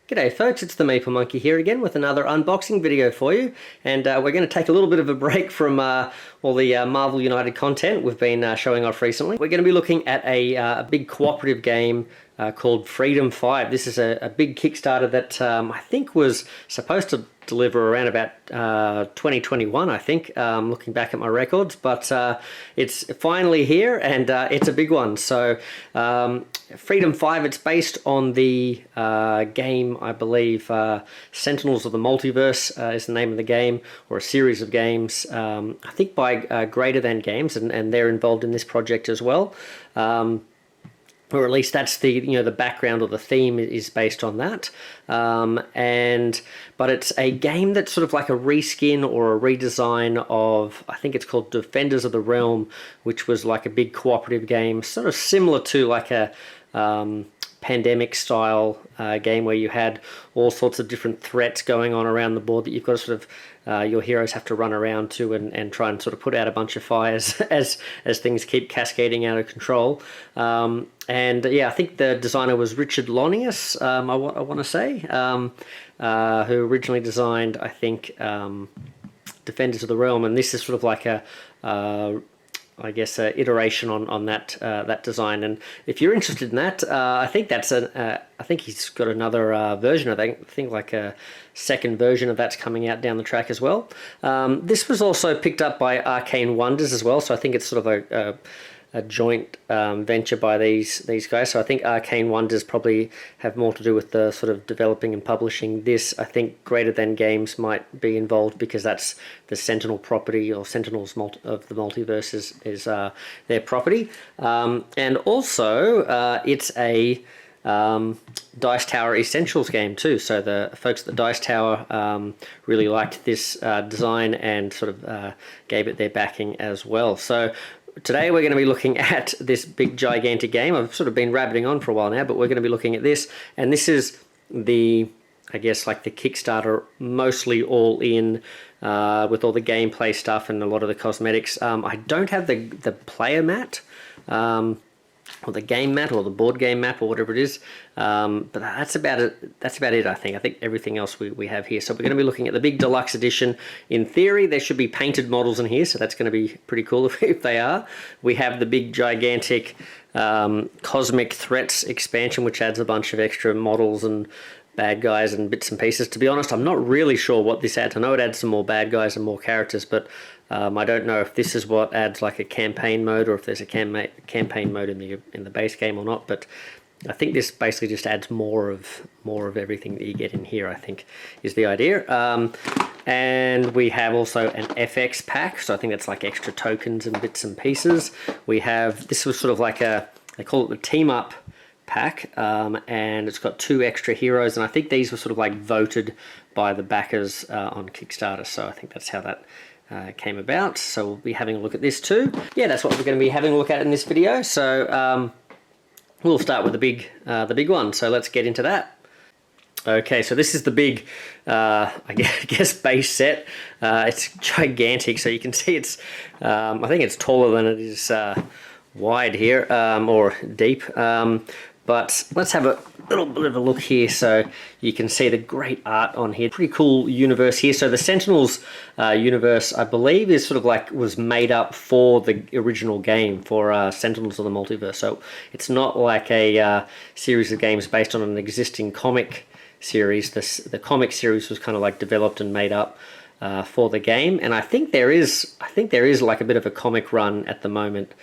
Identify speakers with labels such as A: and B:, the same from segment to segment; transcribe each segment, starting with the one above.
A: G'day folks, it's the Meeple Monkey here again with another unboxing video for you, and we're going to take a little bit of a break from all the Marvel United content we've been showing off recently. We're going to be looking at a big cooperative game called Freedom 5. This is a big Kickstarter that I think was supposed to deliver around about 2021, I think, looking back at my records, but it's finally here, and it's a big one. So Freedom 5, it's based on the game, I believe, Sentinels of the Multiverse is the name of the game, or a series of games, I think by Greater Than Games, and they're involved in this project as well. Or at least that's the background or the theme is based on that, but it's a game that's sort of like a reskin or a redesign of, I think it's called Defenders of the Realm, which was like a big cooperative game, sort of similar to like a pandemic style game where you had all sorts of different threats going on around the board that you've got to sort of your heroes have to run around to and try and sort of put out a bunch of fires as things keep cascading out of control. And yeah, I think the designer was Richard Lonius, I want to say, who originally designed, I think, Defenders of the Realm, and this is sort of like a I guess iteration on that design. And if you're interested in that, I think that's I think he's got another version of that. I think like a second version of that's coming out down the track as well. This was also picked up by Arcane Wonders as well, so I think it's sort of a joint venture by these guys. So I think Arcane Wonders probably have more to do with the sort of developing and publishing this. I think Greater Than Games might be involved because that's the Sentinel property, or Sentinels of the Multiverse is their property. And also it's a Dice Tower Essentials game too. So the folks at the Dice Tower really liked this design and sort of gave it their backing as well. So today we're going to be looking at this big gigantic game. I've sort of been rabbiting on for a while now, but we're going to be looking at this, and this is I guess like the Kickstarter, mostly all in with all the gameplay stuff and a lot of the cosmetics. I don't have the player mat, or the game mat, or the board game map, or whatever it is, but that's about it. That's about it. I think everything else we have here. So we're going to be looking at the big deluxe edition. In theory, there should be painted models in here, so that's going to be pretty cool if they are. We have the big gigantic Cosmic Threats expansion, which adds a bunch of extra models and bad guys and bits and pieces. To be honest, I'm not really sure what this adds. I know it adds some more bad guys and more characters, but I don't know if this is what adds like a campaign mode, or if there's a campaign mode in the base game or not. But I think this basically just adds more of everything that you get in here, I think, is the idea. And we have also an FX pack, so I think that's like extra tokens and bits and pieces. We have, this was sort of like they call it the team up pack, and it's got 2 extra heroes, and I think these were sort of like voted by the backers on Kickstarter, so I think that's how that came about. So we'll be having a look at this too. Yeah, that's what we're going to be having a look at in this video. So we'll start with the big one, so let's get into that. Okay, so this is the big, I guess, base set. It's gigantic, so you can see it's, I think it's taller than it is wide here, or deep. But let's have a little bit of a look here, so you can see the great art on here. Pretty cool universe here. So the Sentinels universe, I believe, is sort of like was made up for the original game, for Sentinels of the Multiverse. So it's not like a series of games based on an existing comic series. The comic series was kind of like developed and made up for the game. And I think there is like a bit of a comic run at the moment.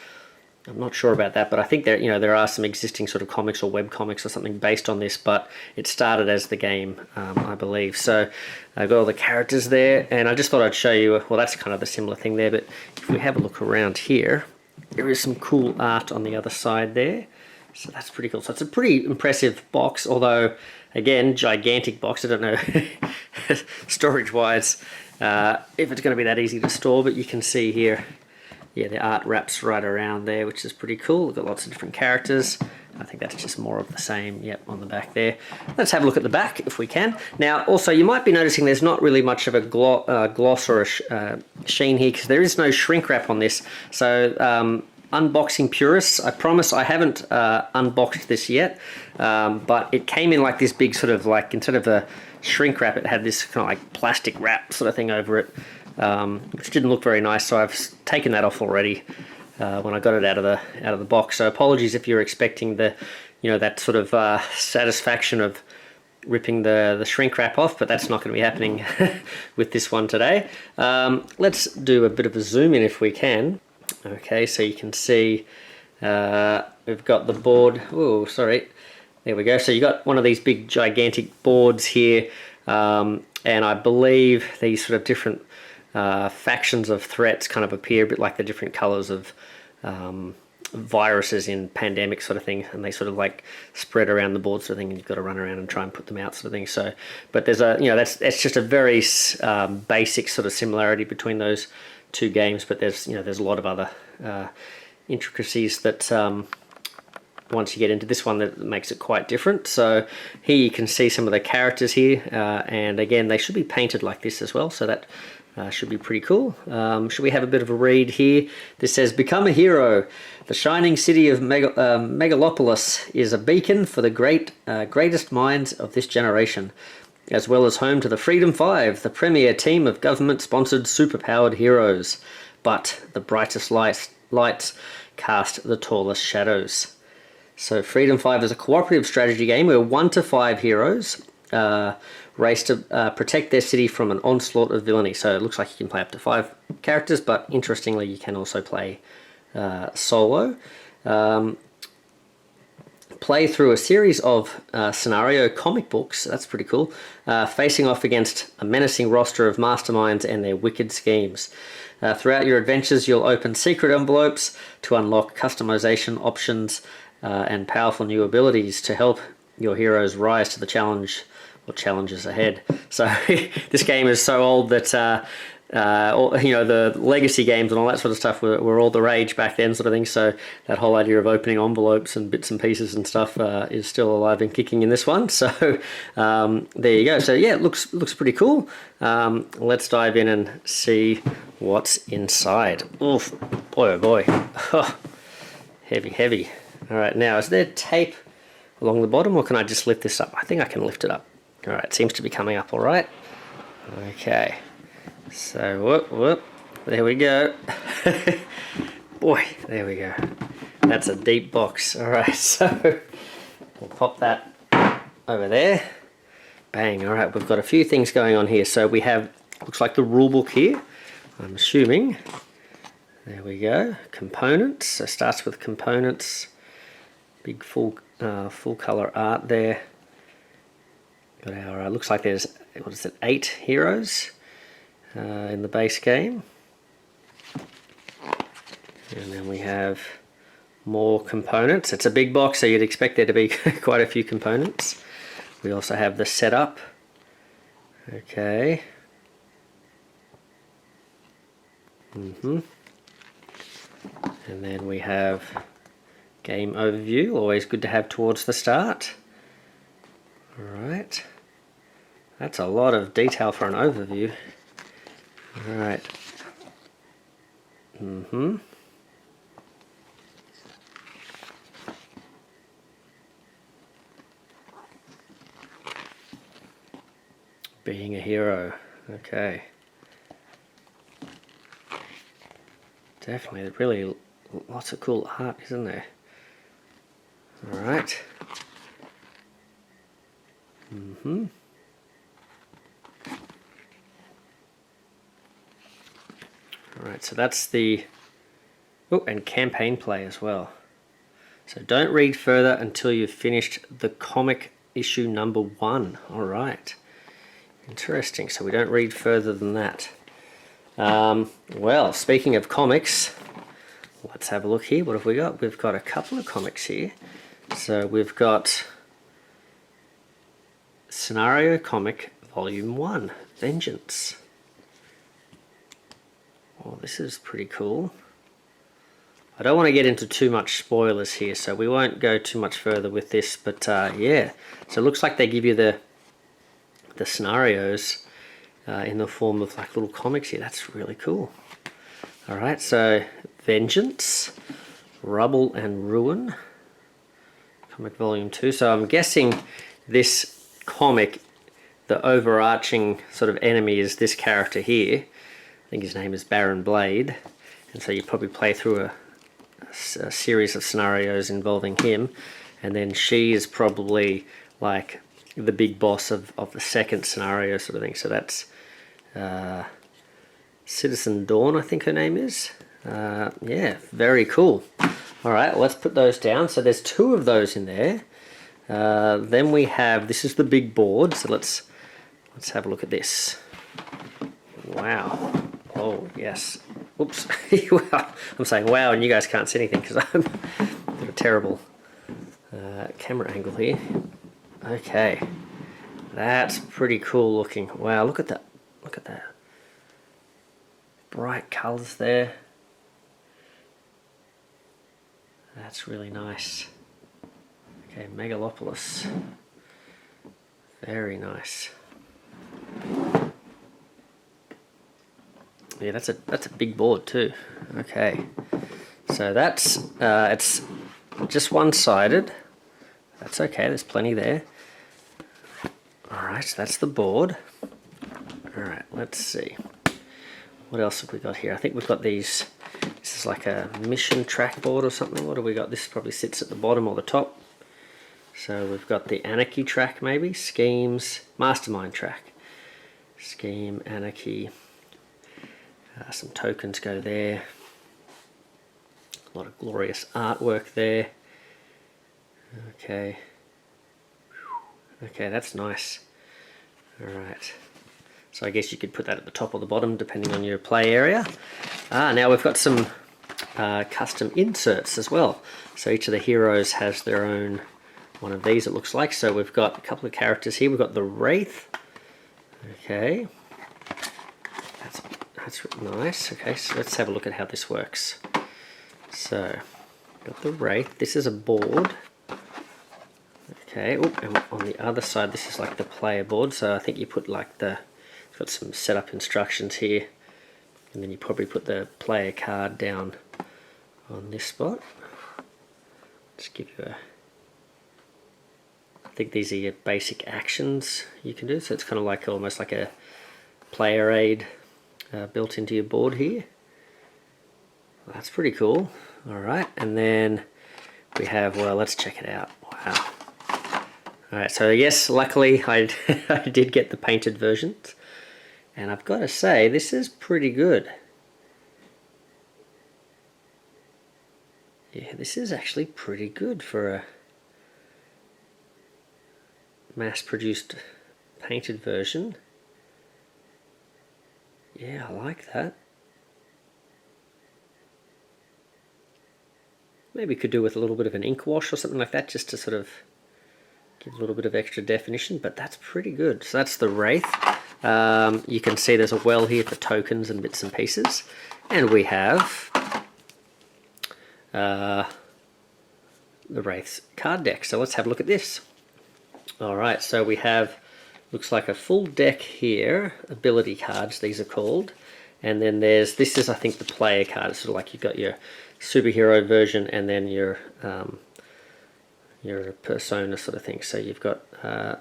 A: I'm not sure about that, but I think there are some existing sort of comics or web comics or something based on this, but it started as the game, I believe. So I've got all the characters there, and I just thought I'd show you, well, that's kind of a similar thing there, but if we have a look around here, there is some cool art on the other side there. So that's pretty cool. So it's a pretty impressive box, although, again, gigantic box. I don't know, storage-wise, if it's going to be that easy to store, but you can see here, yeah, the art wraps right around there, which is pretty cool. We've got lots of different characters. I think that's just more of the same, yep, on the back there. Let's have a look at the back if we can. Now, also, you might be noticing there's not really much of a gloss or a sheen here, because there is no shrink wrap on this. So unboxing purists, I promise I haven't unboxed this yet, but it came in like this big sort of like, instead of a shrink wrap, it had this kind of like plastic wrap sort of thing over it, which didn't look very nice, so I've taken that off already when I got it out of the box. So apologies if you're expecting the, you know, that sort of satisfaction of ripping the shrink wrap off, but that's not going to be happening with this one today. Let's do a bit of a zoom in if we can. Okay, so you can see we've got the board. Oh, sorry. There we go. So you got one of these big gigantic boards here, and I believe these sort of different factions of threats kind of appear a bit like the different colors of viruses in pandemic sort of thing, and they sort of like spread around the board sort of thing, and you've got to run around and try and put them out sort of thing. So, but there's a, you know, that's just a very basic sort of similarity between those two games, but there's, you know, there's a lot of other intricacies that once you get into this one, that makes it quite different. So here you can see some of the characters here, and again, they should be painted like this as well, so that should be pretty cool. Should we have a bit of a read here? This says, "Become a hero. The shining city of Megalopolis is a beacon for the greatest minds of this generation, as well as home to the Freedom Five, the premier team of government-sponsored superpowered heroes. But the brightest lights cast the tallest shadows." So Freedom Five is a cooperative strategy game where 1 to 5 heroes race to protect their city from an onslaught of villainy. So it looks like you can play up to 5 characters, but interestingly, you can also play solo. Play through a series of scenario comic books, that's pretty cool, facing off against a menacing roster of masterminds and their wicked schemes. Throughout your adventures, you'll open secret envelopes to unlock customization options and powerful new abilities to help your heroes rise to the challenge or challenges ahead. So this game is so old that you know, the legacy games and all that sort of stuff were all the rage back then, sort of thing. So that whole idea of opening envelopes and bits and pieces and stuff is still alive and kicking in this one. So there you go. So yeah, it looks pretty cool. Let's dive in and see what's inside. Oof, boy oh boy. Oh, heavy. All right, now is there tape along the bottom, or can I just lift this up? I think I can lift it up. All right, seems to be coming up all right. Okay. So, whoop, there we go. Boy, there we go. That's a deep box. All right, so we'll pop that over there. Bang, all right, we've got a few things going on here. So we have, looks like the rule book here, I'm assuming. There we go, components. So it starts with components. Big full color art there. Got our, looks like there's, what is it, 8 heroes in the base game, and then we have more components. It's a big box, so you'd expect there to be quite a few components. We also have the setup. Okay. And then we have game overview, always good to have towards the start. Alright, that's a lot of detail for an overview. Alright. Being a hero. Okay. Definitely, really lots of cool art, isn't there? Alright. Alright, so that's the... Oh, and campaign play as well. So don't read further until you've finished the comic issue number 1. Alright. Interesting, so we don't read further than that. Well, speaking of comics, let's have a look here. What have we got? We've got a couple of comics here. So we've got Scenario Comic Volume 1, Vengeance. Oh, this is pretty cool. I don't want to get into too much spoilers here, so we won't go too much further with this, but yeah. So it looks like they give you the scenarios in the form of like little comics here. That's really cool. Alright, so Vengeance. Rubble and Ruin, comic volume 2. So I'm guessing this comic, the overarching sort of enemy is this character here. I think his name is Baron Blade. And so you probably play through a series of scenarios involving him. And then she is probably like the big boss of the second scenario sort of thing. So that's Citizen Dawn, I think her name is. Yeah, very cool. Alright, let's put those down. So there's 2 of those in there. Then we have, this is the big board, so let's have a look at this. Wow. Oh, yes. Oops. Wow. I'm saying wow, and you guys can't see anything because I'm got a terrible camera angle here. Okay. That's pretty cool looking. Wow, look at that. Look at that. Bright colours there. That's really nice. Okay, Megalopolis. Very nice. Yeah, that's a big board too. Okay, so that's it's just one-sided. That's okay. There's plenty there. All right, so that's the board. All right, let's see. What else have we got here? I think we've got these. This is like a mission trackboard or something. What have we got? This probably sits at the bottom or the top. So we've got the Anarchy track maybe. Schemes, Mastermind track. Scheme, Anarchy. Some tokens go there. A lot of glorious artwork there. Okay. Okay, that's nice. Alright. So I guess you could put that at the top or the bottom depending on your play area. Now we've got some custom inserts as well. So each of the heroes has their own one of these, it looks like. So we've got a couple of characters here. We've got the Wraith. Okay. That's nice. Okay, so let's have a look at how this works. So, got the Wraith. This is a board. Okay, and on the other side, this is like the player board. So I think you put like it's got some setup instructions here. And then you probably put the player card down on this spot. Just give you I think these are your basic actions you can do. So it's kind of like almost like a player aid built into your board here. That's pretty cool. Alright, and then we have, well, let's check it out. Wow. Alright, so yes, luckily I did get the painted versions. And I've got to say, this is pretty good. Yeah, this is actually pretty good for a mass-produced painted version. Yeah, I like that. Maybe could do with a little bit of an ink wash or something like that, just to sort of give a little bit of extra definition, but that's pretty good. So that's the Wraith. You can see there's a well here for tokens and bits and pieces. And we have the Wraith's card deck. So let's have a look at this. Alright, so we have, looks like a full deck here, ability cards these are called. And then this is I think the player card. It's sort of like you've got your superhero version and then your persona sort of thing. So you've got the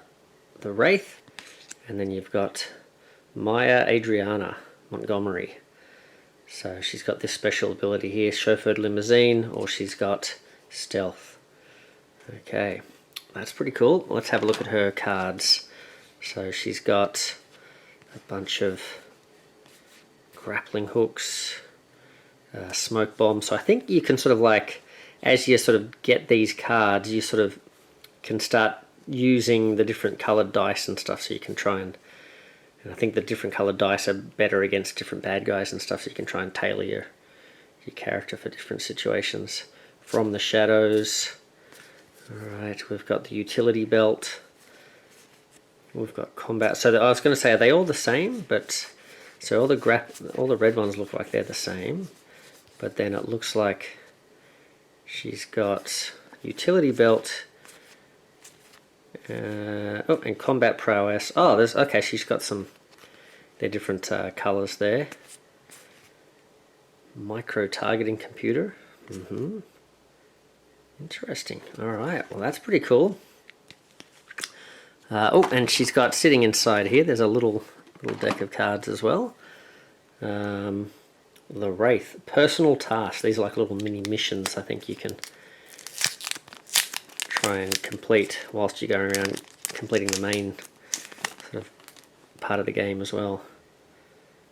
A: Wraith, and then you've got Maya Adriana Montgomery. So she's got this special ability here, chauffeured limousine, or she's got stealth. Okay, that's pretty cool. Let's have a look at her cards. So she's got a bunch of grappling hooks, smoke bomb. So I think you can sort of like, as you sort of get these cards, you sort of can start using the different coloured dice and stuff, so you can try and I think the different coloured dice are better against different bad guys and stuff, so you can try and tailor your character for different situations. From the Shadows. Alright, we've got the utility belt. We've got combat. So I was going to say, are they all the same? But so all the red ones look like they're the same, but then it looks like she's got utility belt. And combat prowess. Oh, okay. She's got some. They're different colours there. Micro targeting computer. Interesting. All right. Well, that's pretty cool. Oh, and she's got sitting inside here. There's a little deck of cards as well. The Wraith, personal tasks. These are like little mini missions. I think you can try and complete whilst you're going around completing the main sort of part of the game as well.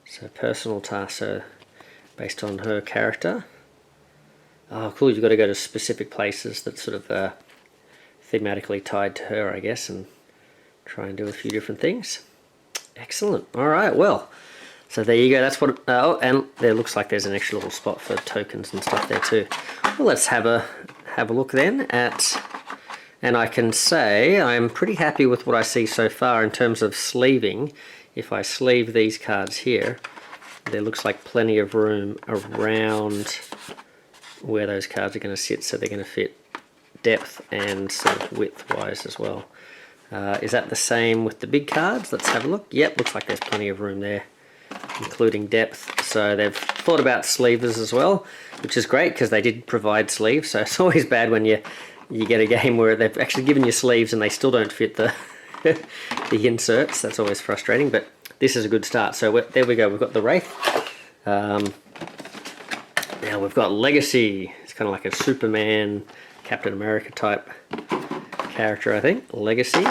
A: So personal tasks are based on her character. Oh, cool! You've got to go to specific places that sort of thematically tied to her, I guess, and try and do a few different things. Excellent. All right. Well, so there you go. That's what. Oh, and there looks like there's an extra little spot for tokens and stuff there too. Well, let's have a look then at. And I can say I'm pretty happy with what I see so far in terms of sleeving. If I sleeve these cards here, there looks like plenty of room around where those cards are going to sit, so they're going to fit depth and sort of width-wise as well. Is that the same with the big cards? Let's have a look. Yep, looks like there's plenty of room there, including depth. So they've thought about sleevers as well, which is great because they did provide sleeves. So it's always bad when you get a game where they've actually given you sleeves and they still don't fit the the inserts. That's always frustrating, but this is a good start. So there we go. We've got the Wraith. Now we've got Legacy. It's kind of like a Superman, Captain America type character, I think. Legacy.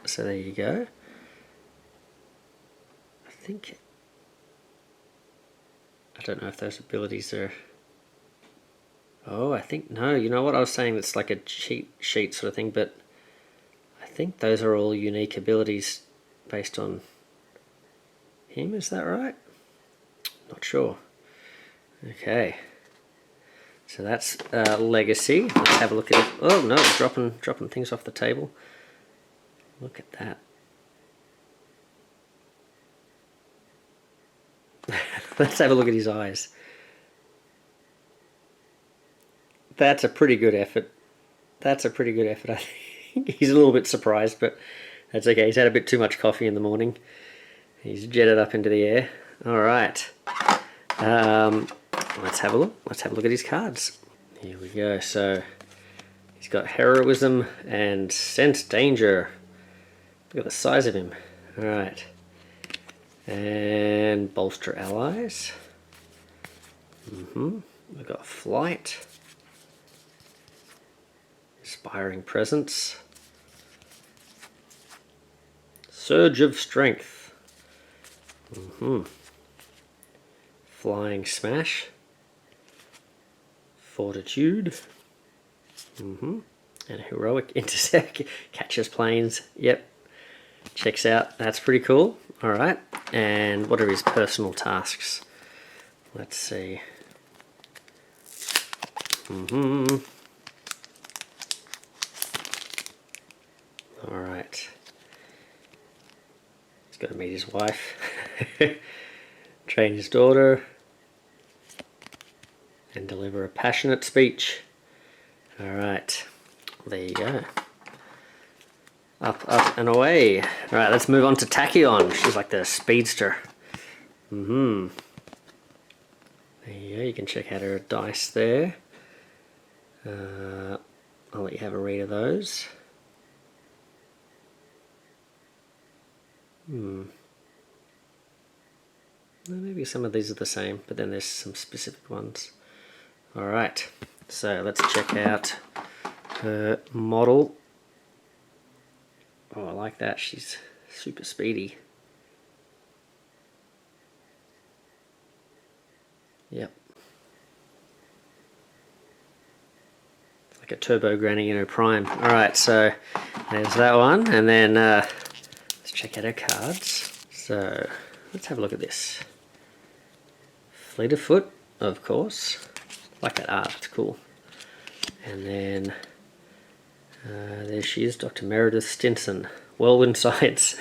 A: So there you go. I don't know if those abilities are... Oh, I think... No, you know what? I was saying it's like a cheat sheet sort of thing, but I think those are all unique abilities based on him. Is that right? Not sure. Okay. So that's Legacy. Let's have a look at it. Oh, no, it's dropping things off the table. Look at that. Let's have a look at his eyes. That's a pretty good effort. I think he's a little bit surprised, but that's okay. He's had a bit too much coffee in the morning. He's jetted up into the air. All right. Let's have a look. Let's have a look at his cards. Here we go. So he's got Heroism and Sense Danger. Look at the size of him. All right. And Bolster Allies. We've got Flight. Inspiring Presence. Surge of Strength. Flying Smash. Fortitude. And Heroic Intercept. Catches planes. Yep. Checks out. That's pretty cool. Alright. And what are his personal tasks? Let's see. Alright. He's got to meet his wife. Train his daughter. And deliver a passionate speech. Alright. There you go. Up, up, and away. Alright, let's move on to Tachyon. She's like the speedster. There you go. You can check out her dice there. I'll let you have a read of those. Maybe some of these are the same, but then there's some specific ones. Alright, so let's check out her model. Oh, I like that. She's super speedy. Yep. It's like a turbo Granny in her prime. Alright, so there's that one. And then let's check out her cards. So let's have a look at this. Fleet of Foot, of course. I like that art, it's cool. And then there she is, Dr. Meredith Stinson. Whirlwind Science.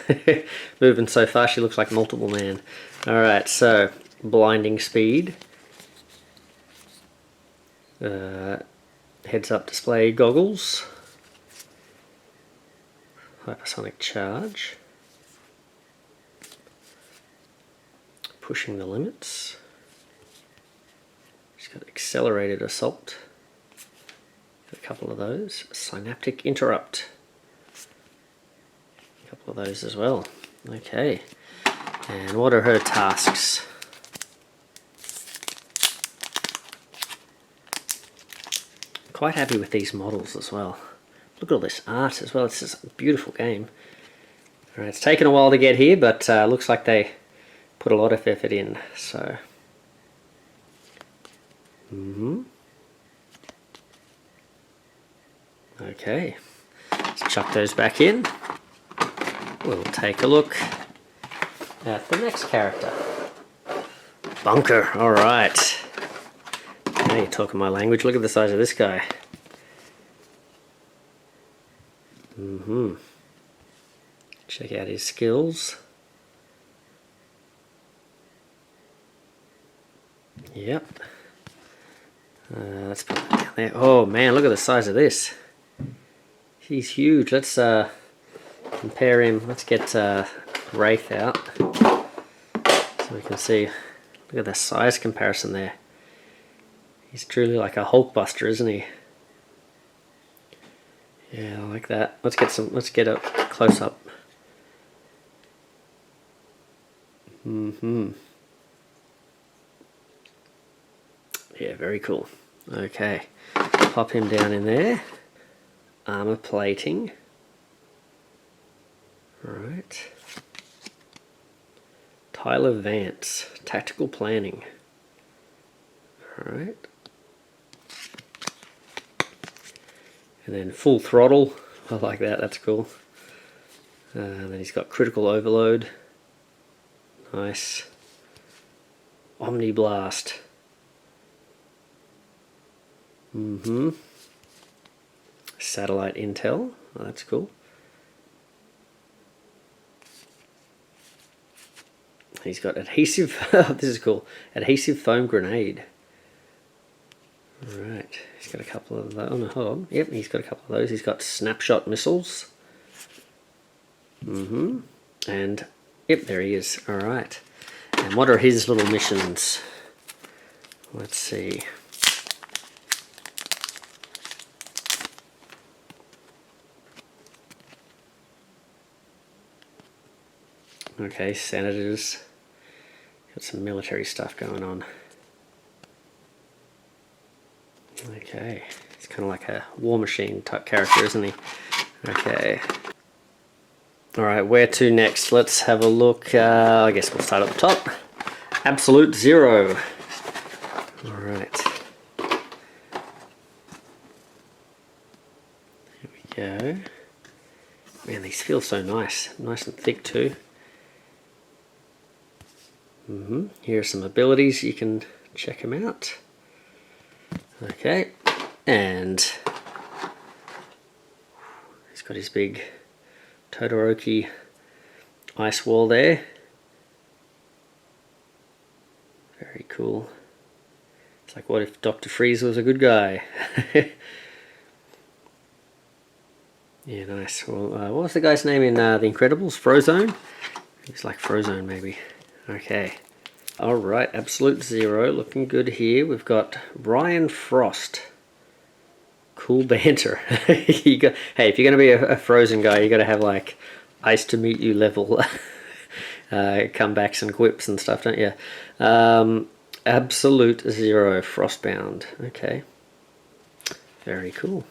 A: Moving so fast she looks like Multiple Man. Alright, so Blinding Speed. Heads Up Display Goggles. Hypersonic Charge. Pushing the Limits. She's got Accelerated Assault. couple of those. Synaptic Interrupt. A couple of those as well. Okay. And what are her tasks? Quite happy with these models as well. Look at all this art as well. It's just a beautiful game. Alright, it's taken a while to get here, but looks like they put a lot of effort in. So, okay, let's chuck those back in. We'll take a look at the next character. Bunker. Alright. Now you're talking my language. Look at the size of this guy. Check out his skills. Yep. Let's put that down there. Oh man, look at the size of this. He's huge. Let's compare him. Let's get Wraith out so we can see. Look at the size comparison there. He's truly like a Hulkbuster, isn't he? Yeah, I like that. Let's get a close up. Yeah, very cool. Okay, pop him down in there. Armor plating. Right. Tyler Vance, tactical planning. Alright. And then full throttle. I like that, that's cool. And then he's got critical overload. Nice. Omni Blast. Satellite intel. Oh, that's cool. He's got adhesive. This is cool. Adhesive foam grenade. Right. He's got a couple of those. Oh no, hold on. Yep, he's got a couple of those. He's got snapshot missiles. And yep, there he is. All right. And what are his little missions? Let's see. Okay, senators. Got some military stuff going on. Okay, he's kind of like a war machine type character, isn't he? Okay. Alright, where to next? Let's have a look. I guess we'll start at the top. Absolute Zero. Alright. Here we go. Man, these feel so nice. Nice and thick too. Here are some abilities, you can check them out. Okay, and he's got his big Todoroki ice wall there. Very cool. It's like, what if Dr. Freeze was a good guy? Yeah, nice. Well, what was the guy's name in The Incredibles? Frozone? He's like Frozone maybe. Okay. Alright, Absolute Zero, looking good here. We've got Ryan Frost. Cool banter. Hey, if you're going to be a Frozen guy, you got to have like ice to meet you level comebacks and quips and stuff, don't you? Absolute Zero, Frostbound. Okay. Very cool.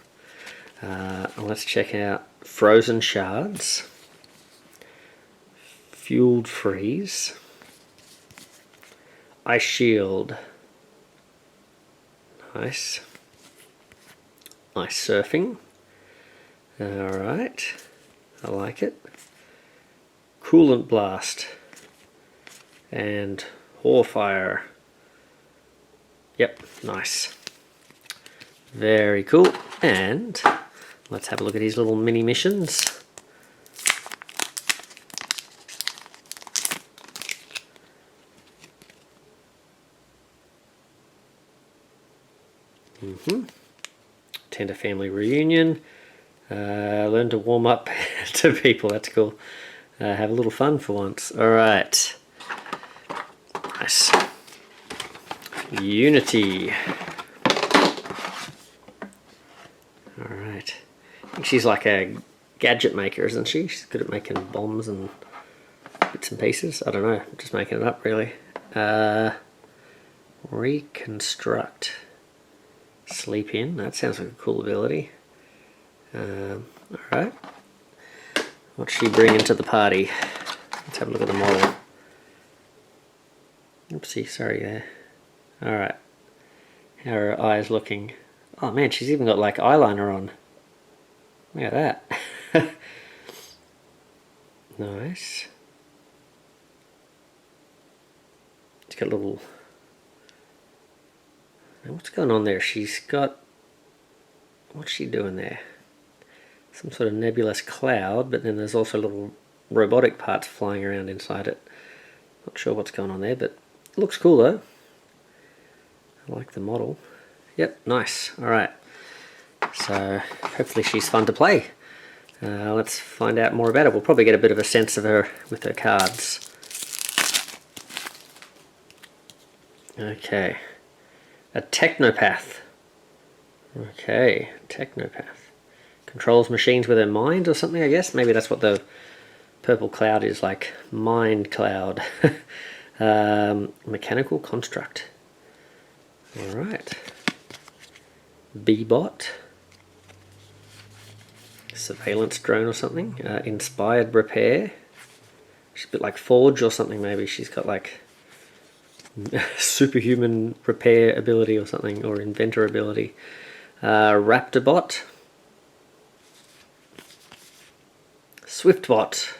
A: Let's check out Frozen Shards. Fueled Freeze. Ice Shield. Nice. Ice Surfing. Alright. I like it. Coolant Blast. And Horfire. Yep, nice. Very cool. And let's have a look at his little mini missions. Attend a family reunion. Learn to warm up to people. That's cool. Have a little fun for once. Alright. Nice. Unity. Alright. I think she's like a gadget maker, isn't she? She's good at making bombs and bits and pieces. I don't know, I'm just making it up really. Reconstruct. Sleep in. That sounds like a cool ability. Alright. What's she bringing to the party? Let's have a look at the model. Oopsie, sorry there. Alright. How are her eyes looking? Oh man, she's even got like eyeliner on. Look at that. Nice. It's got a little... What's going on there? She's got... What's she doing there? Some sort of nebulous cloud, but then there's also little robotic parts flying around inside it. Not sure what's going on there, but it looks cool though. I like the model. Yep, nice. Alright. So, hopefully she's fun to play. Let's find out more about it. We'll probably get a bit of a sense of her with her cards. Okay. A technopath. Okay, technopath. Controls machines with her mind or something, I guess. Maybe that's what the purple cloud is, like mind cloud. Mechanical construct. Alright. B-bot. Surveillance drone or something. Inspired repair. She's a bit like Forge or something maybe. She's got like superhuman repair ability or something, or inventor ability. Raptorbot. Swiftbot.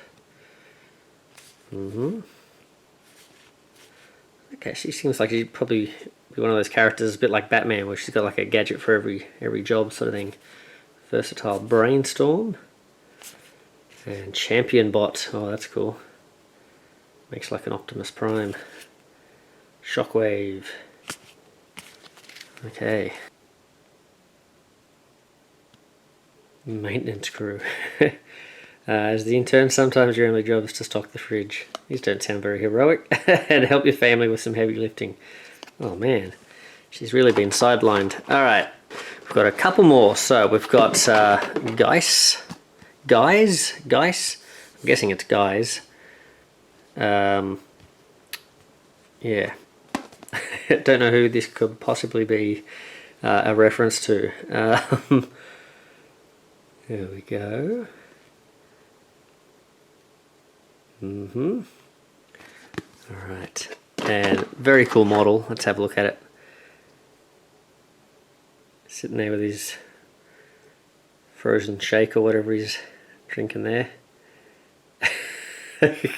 A: Okay, she seems like she'd probably be one of those characters a bit like Batman, where she's got like a gadget for every job sort of thing. Versatile Brainstorm. And Champion Bot. Oh, that's cool. Makes like an Optimus Prime. Shockwave. Okay. Maintenance crew. As the intern, sometimes your only job is to stock the fridge. These don't sound very heroic. And help your family with some heavy lifting. Oh man, she's really been sidelined. Alright, we've got a couple more. So we've got Guise. I'm guessing it's Guise. Yeah. Don't know who this could possibly be a reference to. There we go. Alright. And very cool model. Let's have a look at it. Sitting there with his frozen shake or whatever he's drinking there. He's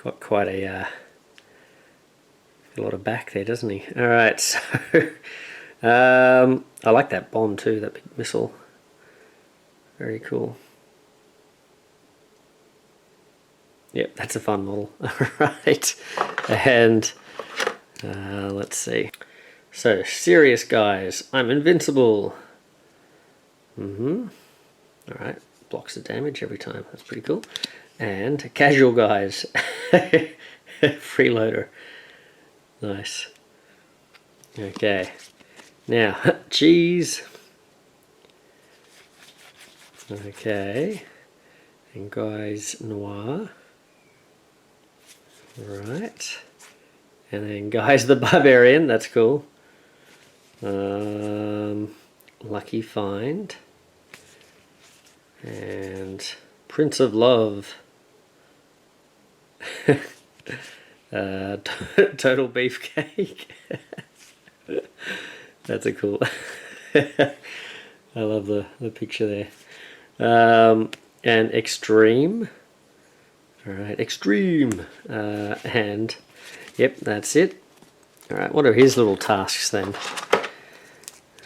A: got quite a lot of back there, doesn't he? Alright, so I like that bomb too, that big missile. Very cool. Yep, that's a fun model. Alright, and let's see. So, serious guys, I'm invincible. Alright, blocks the damage every time, that's pretty cool. And casual guys, freeloader. Nice. Okay. Now, cheese. Okay. And Guise Noir. Right. And then Guise the Barbarian, that's cool. Lucky Find. And Prince of Love. Total Beefcake. That's a cool. I love the picture there. And Extreme. Alright, Extreme. And yep, that's it. Alright, what are his little tasks then?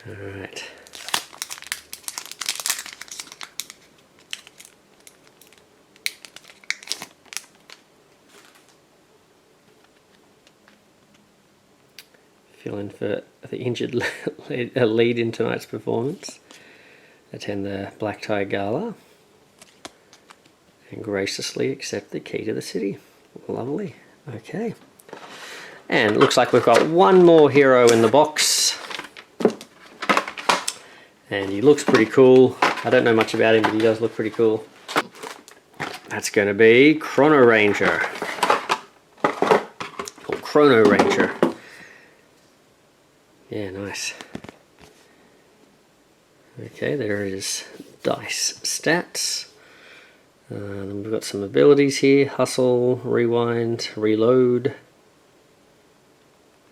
A: Alright. Fill in for the injured lead in tonight's performance. Attend the Black Tie Gala. And graciously accept the key to the city. Lovely. Okay. And it looks like we've got one more hero in the box. And he looks pretty cool. I don't know much about him, but he does look pretty cool. That's going to be Chrono Ranger. Or Chrono Ranger. Yeah, nice. Okay, there is dice stats. Then we've got some abilities here. Hustle, rewind, reload.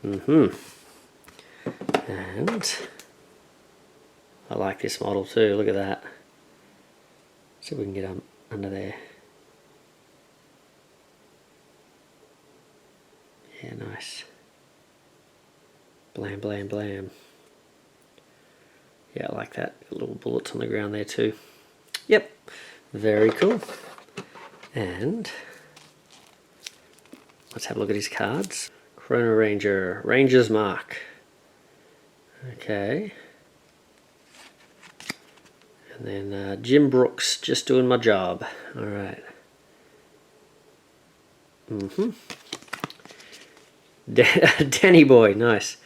A: And I like this model too, look at that. See if we can get under there. Yeah, nice. Blam, blam, blam. Yeah, I like that. Little bullets on the ground there too. Yep, very cool. And let's have a look at his cards. Chrono Ranger, Ranger's Mark. Okay. And then Jim Brooks, just doing my job. Alright. Danny Boy, nice.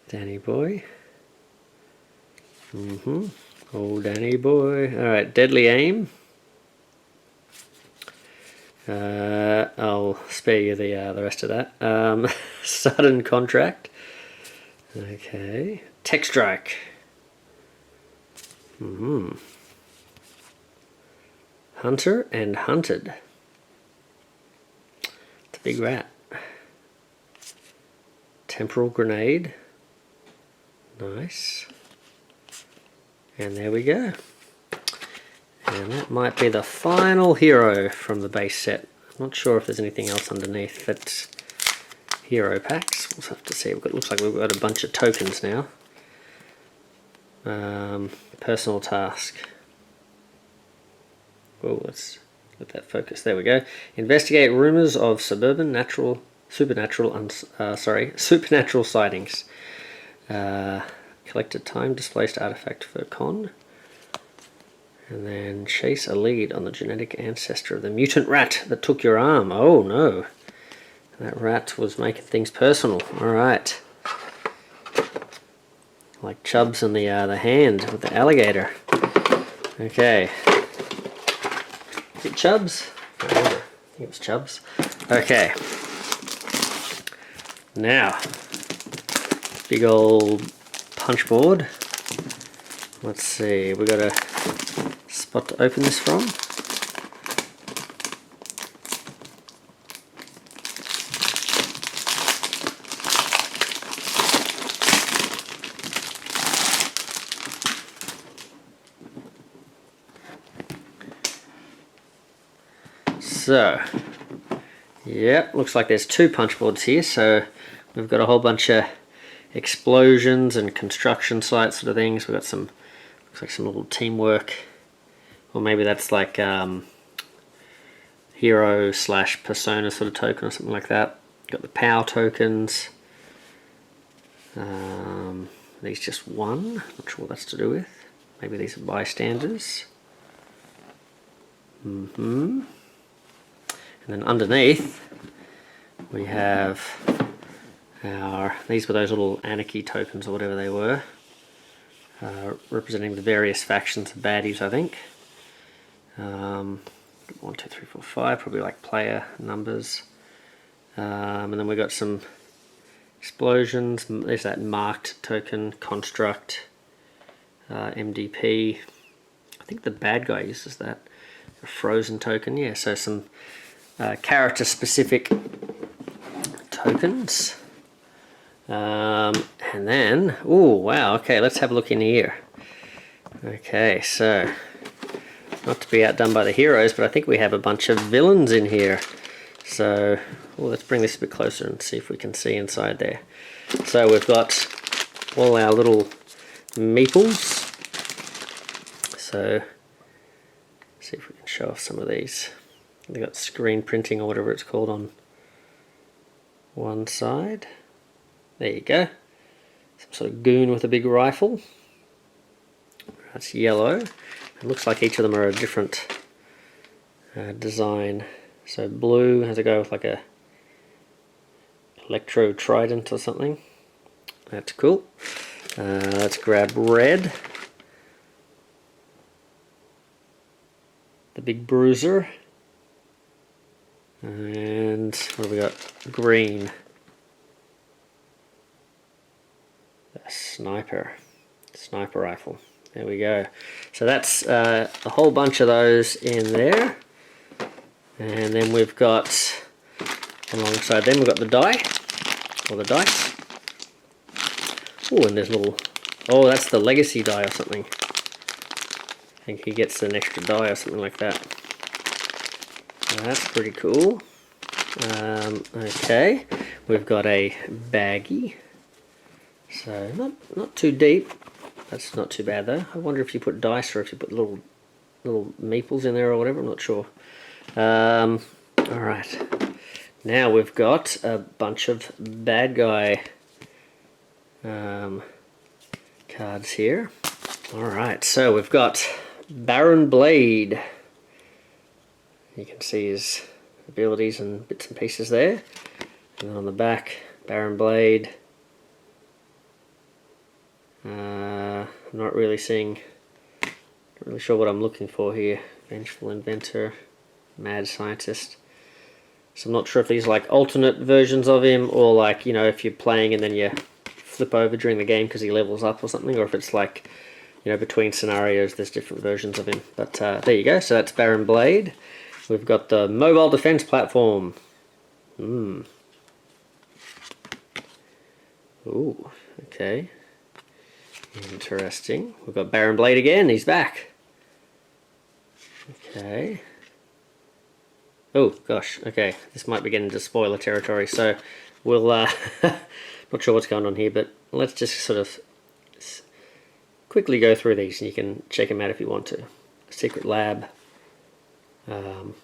A: Danny Boy. Oh, Danny Boy. Alright, Deadly Aim. I'll spare you the rest of that. Sudden Contract. Okay. Tech Strike. Hunter and Hunted. It's a big rat. Temporal Grenade. Nice. And there we go. And that might be the final hero from the base set. I'm not sure if there's anything else underneath that's hero packs. We'll have to see. Looks like we've got a bunch of tokens now. Personal task. Oh, let's let that focus. There we go. Investigate rumors of supernatural sightings. Collect a time-displaced artifact for con. And then chase a lead on the genetic ancestor of the mutant rat that took your arm. Oh no. That rat was making things personal. Alright. Like Chubbs and the hand with the alligator. Okay. Is it Chubbs? I don't remember. I think it was Chubbs. Okay. Now, big old punch board. Let's see, we got a spot to open this from. So, yep, looks like there's two punch boards here, so we've got a whole bunch of explosions and construction site sort of things. We've got some, looks like some little teamwork, or maybe that's like hero / persona sort of token or something like that. Got the power tokens. These just one, not sure what that's to do with. Maybe these are bystanders. And then underneath we have these were those little anarchy tokens or whatever they were, representing the various factions of baddies, I think. 1, 2, 3, 4, 5, probably like player numbers. And then we got some explosions. There's that marked token, construct, MDP. I think the bad guy uses that. A frozen token, yeah. So some character specific tokens. And then, oh wow, okay, let's have a look in here. Okay, so not to be outdone by the heroes, but I think we have a bunch of villains in here. So let's bring this a bit closer and see if we can see inside there. So we've got all our little meeples. So see if we can show off some of these. They've got screen printing or whatever it's called on one side. There you go. Some sort of goon with a big rifle. That's yellow. It looks like each of them are a different design. So blue has to go with like a electro trident or something. That's cool. Let's grab red. the big bruiser. And what have we got? Green. A sniper rifle. There we go. So that's a whole bunch of those in there. And then we've got, alongside them, we've got the die, or the dice. Oh, and there's a little, oh, that's the legacy die or something. I think he gets an extra die or something like that. So that's pretty cool. Okay, we've got a baggie. So not too deep. That's not too bad though. I wonder if you put dice or if you put little meeples in there or whatever. I'm not sure. All right. Now we've got a bunch of bad guy cards here. All right. So we've got Baron Blade. You can see his abilities and bits and pieces there. And then on the back, Baron Blade. I'm not really sure what I'm looking for here. Vengeful Inventor, Mad Scientist. So I'm not sure if these are like alternate versions of him, or like, you know, if you're playing and then you flip over during the game because he levels up or something, or if it's like, you know, between scenarios there's different versions of him. But there you go, so that's Baron Blade. We've got the mobile defense platform. Ooh, okay. Interesting. We've got Baron Blade again, he's back. Okay. Oh gosh, okay. This might be getting into spoiler territory, so we'll not sure what's going on here, but let's just sort of quickly go through these and you can check them out if you want to. Secret Lab. Oh,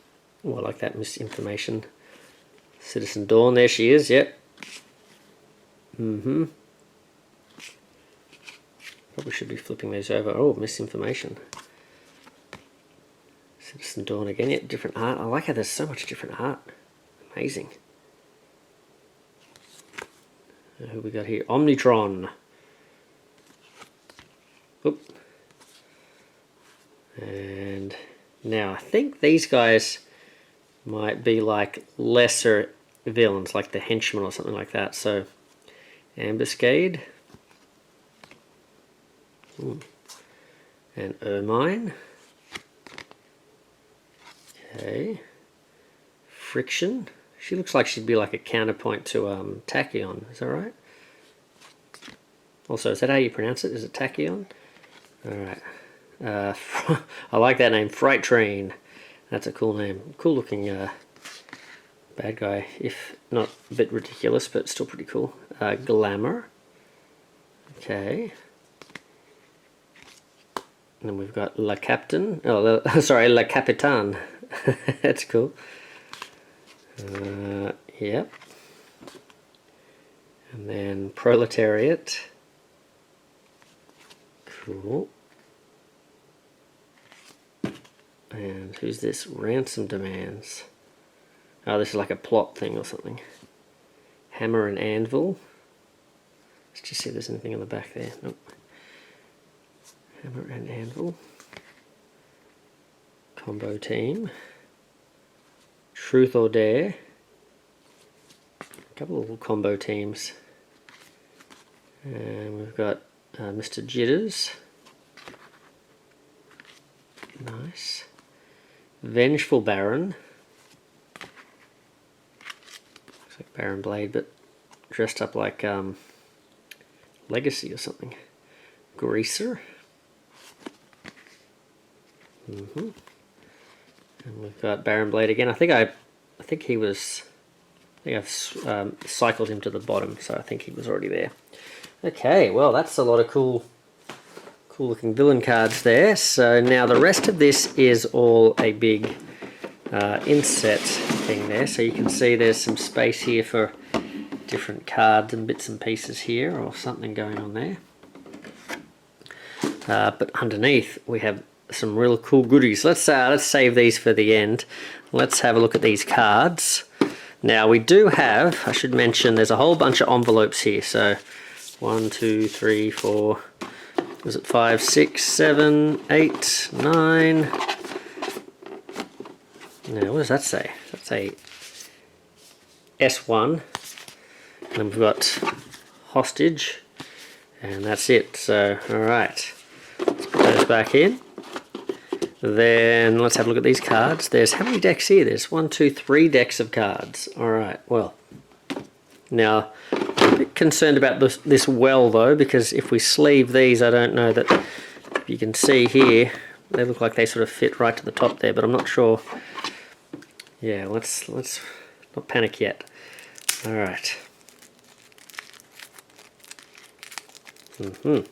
A: I like that misinformation. Citizen Dawn, there she is, yep. Probably should be flipping these over. Oh, misinformation. Citizen Dawn again, yep, different art. I like how there's so much different art. Amazing. Who we got here? Omnitron. Oop. And now I think these guys might be like lesser villains, like the henchmen or something like that. So, Ambuscade. And Ermine. Okay. Friction. She looks like she'd be like a counterpoint to Tachyon. Is that right? Also, is that how you pronounce it? Is it Tachyon? Alright. I like that name. Freight Train. That's a cool name. Cool looking bad guy. If not a bit ridiculous, but still pretty cool. Glamour. Okay. And then we've got La Captain. Oh, sorry, La Capitane. That's cool. Yep. And then Proletariat. Cool. And who's this? Ransom Demands. Oh, this is like a plot thing or something. Hammer and Anvil. Let's just see if there's anything on the back there. Nope. Hammer and Anvil. Combo Team. Truth or Dare. A couple of little combo teams. And we've got Mr. Jitters. Nice. Vengeful Baron. Looks like Baron Blade, but dressed up like Legacy or something. Greaser. And we've got Baron Blade again. I think I've cycled him to the bottom, so I think he was already there. Okay, well that's a lot of cool looking villain cards there. So now the rest of this is all a big inset thing there. So you can see there's some space here for different cards and bits and pieces here, or something going on there. But underneath we have some real cool goodies. Let's save these for the end. Let's have a look at these cards. Now we do have, I should mention, there's a whole bunch of envelopes here. So 1, 2, 3, 4, was it 5, 6, 7, 8, 9, Now, what does that say? Does that say S1? And then we've got hostage, and that's it. So, alright. Let's put those back in. Then let's have a look at these cards. There's how many decks here? There's 1, 2, 3 decks of cards. Alright, well. Now, I'm a bit concerned about this well though, because if we sleeve these, I don't know that you can see here. They look like they sort of fit right to the top there, but I'm not sure. Yeah, let's not panic yet. Alright. So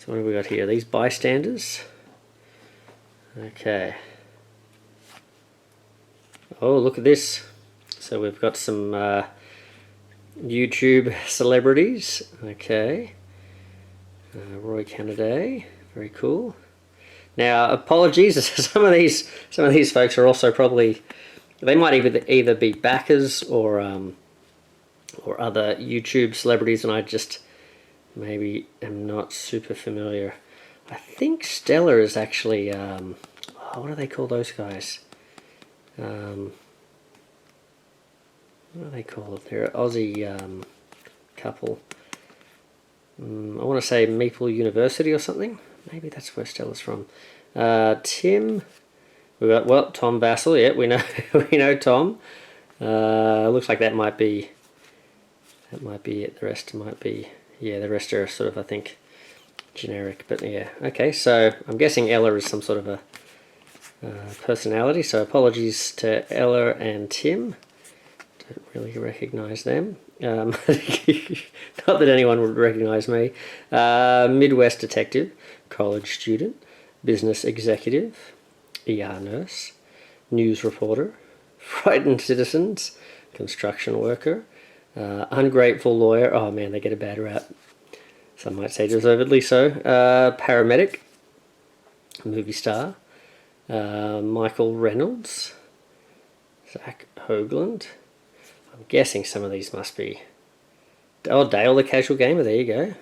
A: what have we got here? These bystanders. Okay. Oh, look at this. So we've got some YouTube celebrities. Okay. Roy Cannaday. Very cool. Now, apologies. Some of these folks are also probably, they might either be backers or other YouTube celebrities, and I just maybe am not super familiar. I think Stella is actually what do they call those guys? What are they called? They're an Aussie couple. I want to say Meeple University or something. Maybe that's where Stella's from. Tim. We got, well, Tom Vassell. Yeah, we know we know Tom. Looks like that might be it. The rest might be, yeah, the rest are sort of, I think, generic. But yeah, okay. So I'm guessing Ella is some sort of a personality. So apologies to Ella and Tim. Don't really recognise them. Not that anyone would recognise me. Midwest detective, college student, business executive, ER nurse, news reporter, frightened citizens, construction worker, ungrateful lawyer. Oh man, they get a bad rap. Some might say deservedly so. Paramedic, movie star, Michael Reynolds, Zach Hoagland. I'm guessing some of these must be... Oh, Dale the Casual Gamer, there you go.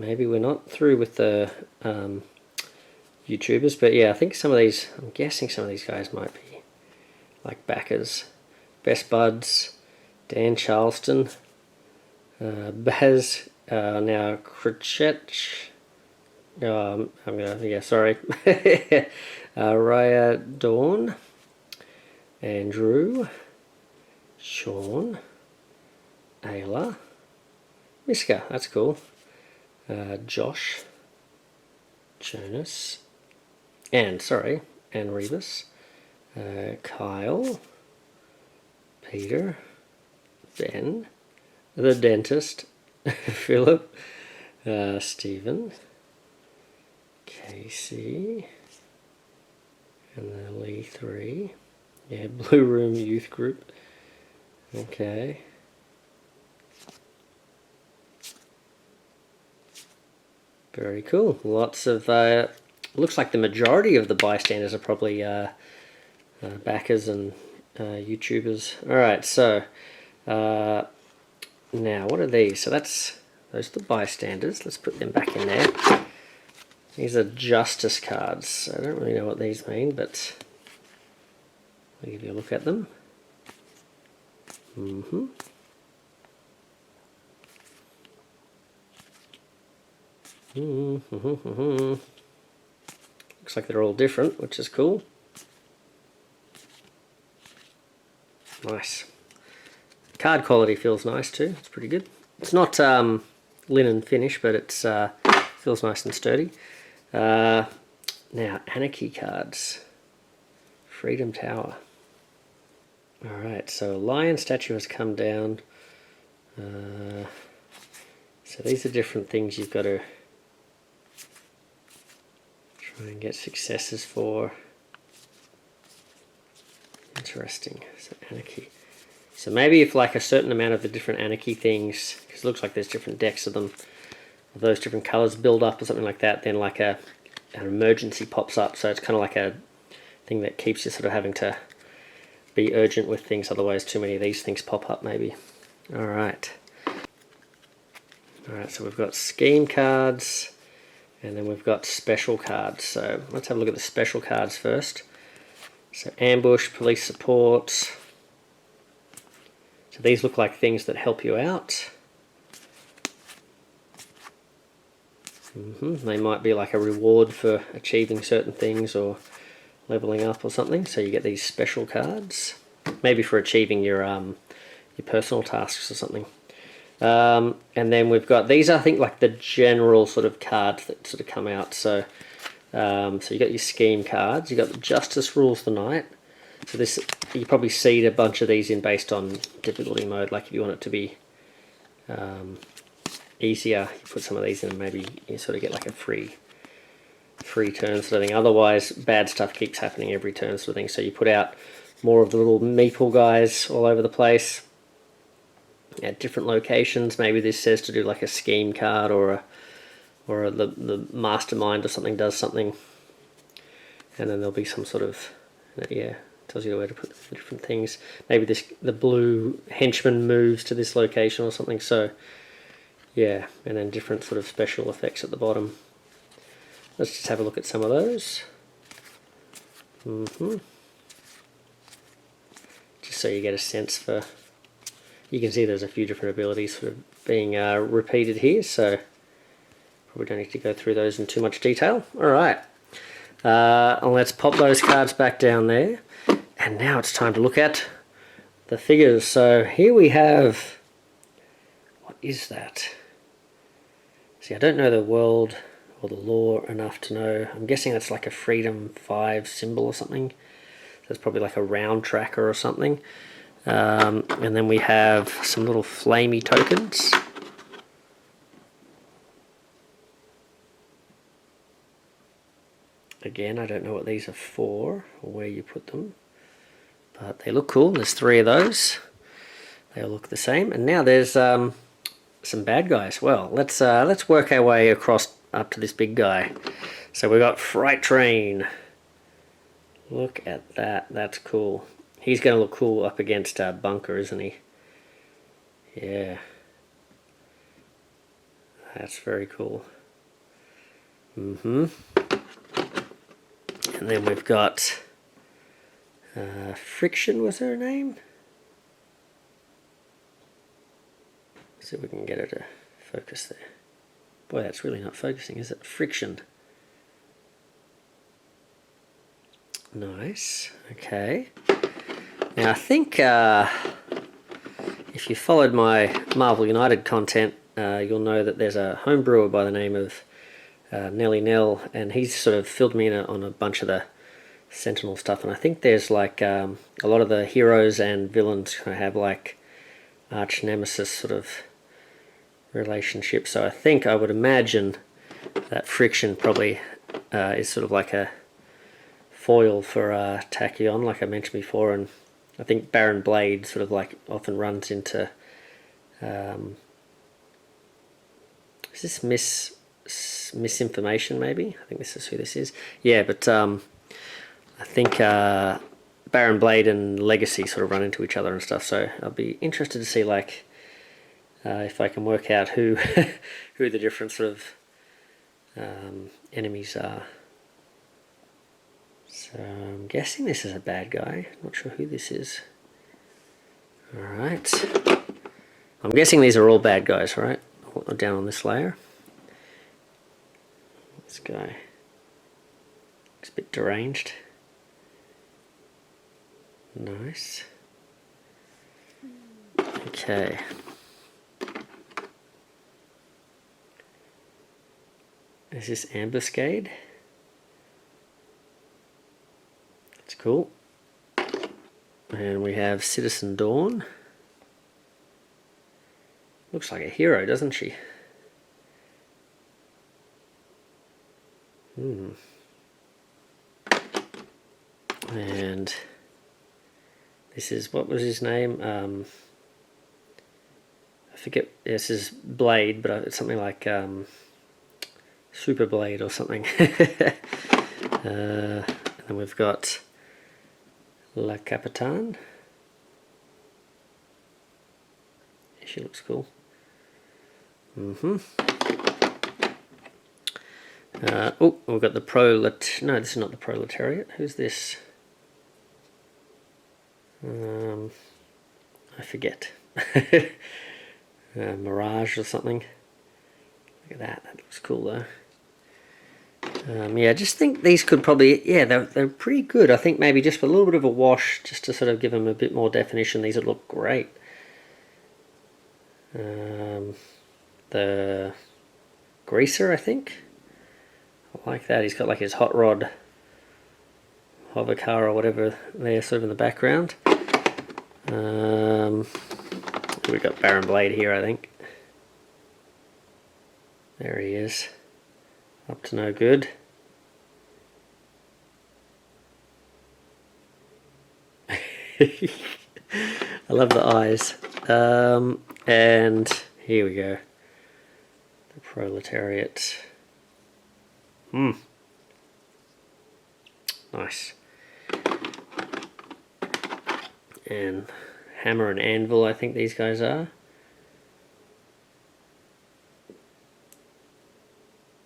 A: Maybe we're not through with the YouTubers, but yeah, I think some of these, I'm guessing some of these guys might be like backers. Best Buds, Dan Charleston, Baz, now Critchett, I'm gonna, yeah, sorry, Raya Dawn, Andrew, Sean, Ayla, Miska, that's cool, Josh, Jonas, and Rebus, Kyle, Peter, Ben, the dentist, Philip, Stephen, Casey, and then Lee 3, yeah, Blue Room Youth Group, okay. Very cool. Lots of, looks like the majority of the bystanders are probably backers and YouTubers. Alright, so now what are these? So those are the bystanders. Let's put them back in there. These are justice cards. I don't really know what these mean, but I'll give you a look at them. Looks like they're all different, which is cool. Nice. Card quality feels nice too. It's pretty good. It's not linen finish, but it feels nice and sturdy. Now, Anarchy cards. Freedom Tower. Alright, so a lion statue has come down. So these are different things you've got to try and get successes for. Interesting. So Anarchy. So maybe if like a certain amount of the different Anarchy things, because it looks like there's different decks of them, of those different colours build up or something like that, then like an emergency pops up. So it's kind of like a thing that keeps you sort of having to be urgent with things, otherwise too many of these things pop up maybe. Alright. Alright, so we've got scheme cards, And then we've got special cards. So let's have a look at the special cards first. So ambush, police support. So these look like things that help you out. They might be like a reward for achieving certain things or leveling up or something. So you get these special cards, maybe for achieving your personal tasks or something. And then we've got these, I think, like the general sort of cards that sort of come out. So so you got your scheme cards. You got the Justice Rules the Night. So this, you probably seed a bunch of these in based on difficulty mode. Like if you want it to be easier, you put some of these in and maybe you sort of get like a free turn sort of thing. Otherwise, bad stuff keeps happening every turn sort of thing. So you put out more of the little meeple guys all over the place at different locations. Maybe this says to do like a scheme card or the mastermind or something does something. And then there'll be some sort of, yeah, tells you where to put the different things. Maybe the blue henchman moves to this location or something. So yeah, and then different sort of special effects at the bottom. Let's just have a look at some of those. Just so you get a sense for, you can see there's a few different abilities sort of being repeated here, so probably don't need to go through those in too much detail. Alright, and let's pop those cards back down there. And now it's time to look at the figures. So here we have, what is that? See, I don't know the world or the lore enough to know. I'm guessing that's like a Freedom 5 symbol or something. That's probably like a round tracker or something. And then we have some little flamey tokens. Again, I don't know what these are for or where you put them, but they look cool. There's 3 of those. They all look the same. And now there's some bad guys. Well, let's work our way across up to this big guy. So we got Freight Train. Look at that. That's cool. He's going to look cool up against Bunker, isn't he? Yeah. That's very cool. And then we've got Friction, was her name? Let's see if we can get her to focus there. Boy, that's really not focusing, is it? Friction. Nice. Okay. Now I think if you followed my Marvel United content, you'll know that there's a homebrewer by the name of Nelly Nell, and he's sort of filled me in on a bunch of the Sentinel stuff, and I think there's like a lot of the heroes and villains kind of have like arch nemesis sort of relationship. So I would imagine that Friction probably is sort of like a foil for Tachyon, like I mentioned before, and I think Baron Blade sort of like often runs into is this misinformation maybe? I think this is who this is. Yeah, but I think Baron Blade and Legacy sort of run into each other and stuff, so I'll be interested to see like if I can work out who who the different sort of enemies are. So I'm guessing this is a bad guy. Not sure who this is. Alright. I'm guessing these are all bad guys, right? Down on this layer. This guy looks a bit deranged. Nice. Okay. Is this Ambuscade? That's cool. And we have Citizen Dawn. Looks like a hero, doesn't she? And this is, what was his name? I forget. This is Blade, but it's something like Super Blade or something. And then we've got La Capitane. She looks cool. Oh, we've got the no, this is not the proletariat. Who's this? I forget. Mirage or something. Look at that. That looks cool though. Yeah, I just think these could probably, yeah, they're pretty good. I think maybe just a little bit of a wash, just to sort of give them a bit more definition. These would look great. The Greaser, I think. I like that. He's got like his hot rod hover car or whatever there, sort of in the background. We've got Baron Blade here, I think. There he is. Up to no good. I love the eyes. And here we go. The proletariat. Nice. And Hammer and Anvil, I think these guys are.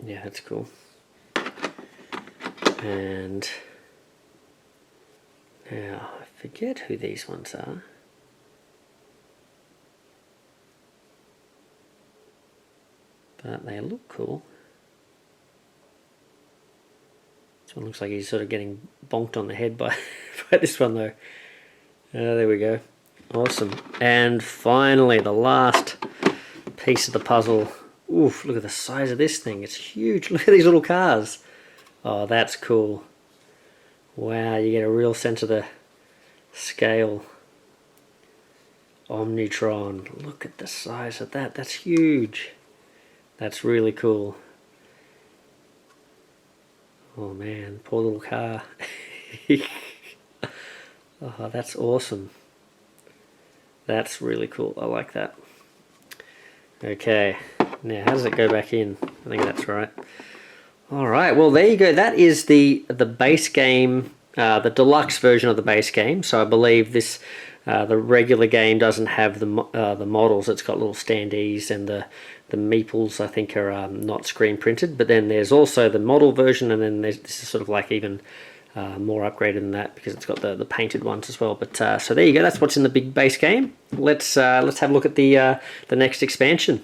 A: Yeah, that's cool. And now I forget who these ones are. But they look cool. This one looks like he's sort of getting bonked on the head by, by this one though. There we go. Awesome. And finally, the last piece of the puzzle. Oof, look at the size of this thing. It's huge. Look at these little cars. Oh, that's cool. Wow, you get a real sense of the scale. Omnitron. Look at the size of that. That's huge. That's really cool. Oh man, poor little car. Oh, that's awesome. That's really cool. I like that. Okay, now how does it go back in? I think that's right. Alright, well there you go. That is the base game, the deluxe version of the base game. So I believe this, the regular game doesn't have the models. It's got little standees, and the meeples I think are not screen printed. But then there's also the model version, and then this is sort of like even more upgraded than that because it's got the painted ones as well. But so there you go. That's what's in the big base game. Let's have a look at the next expansion.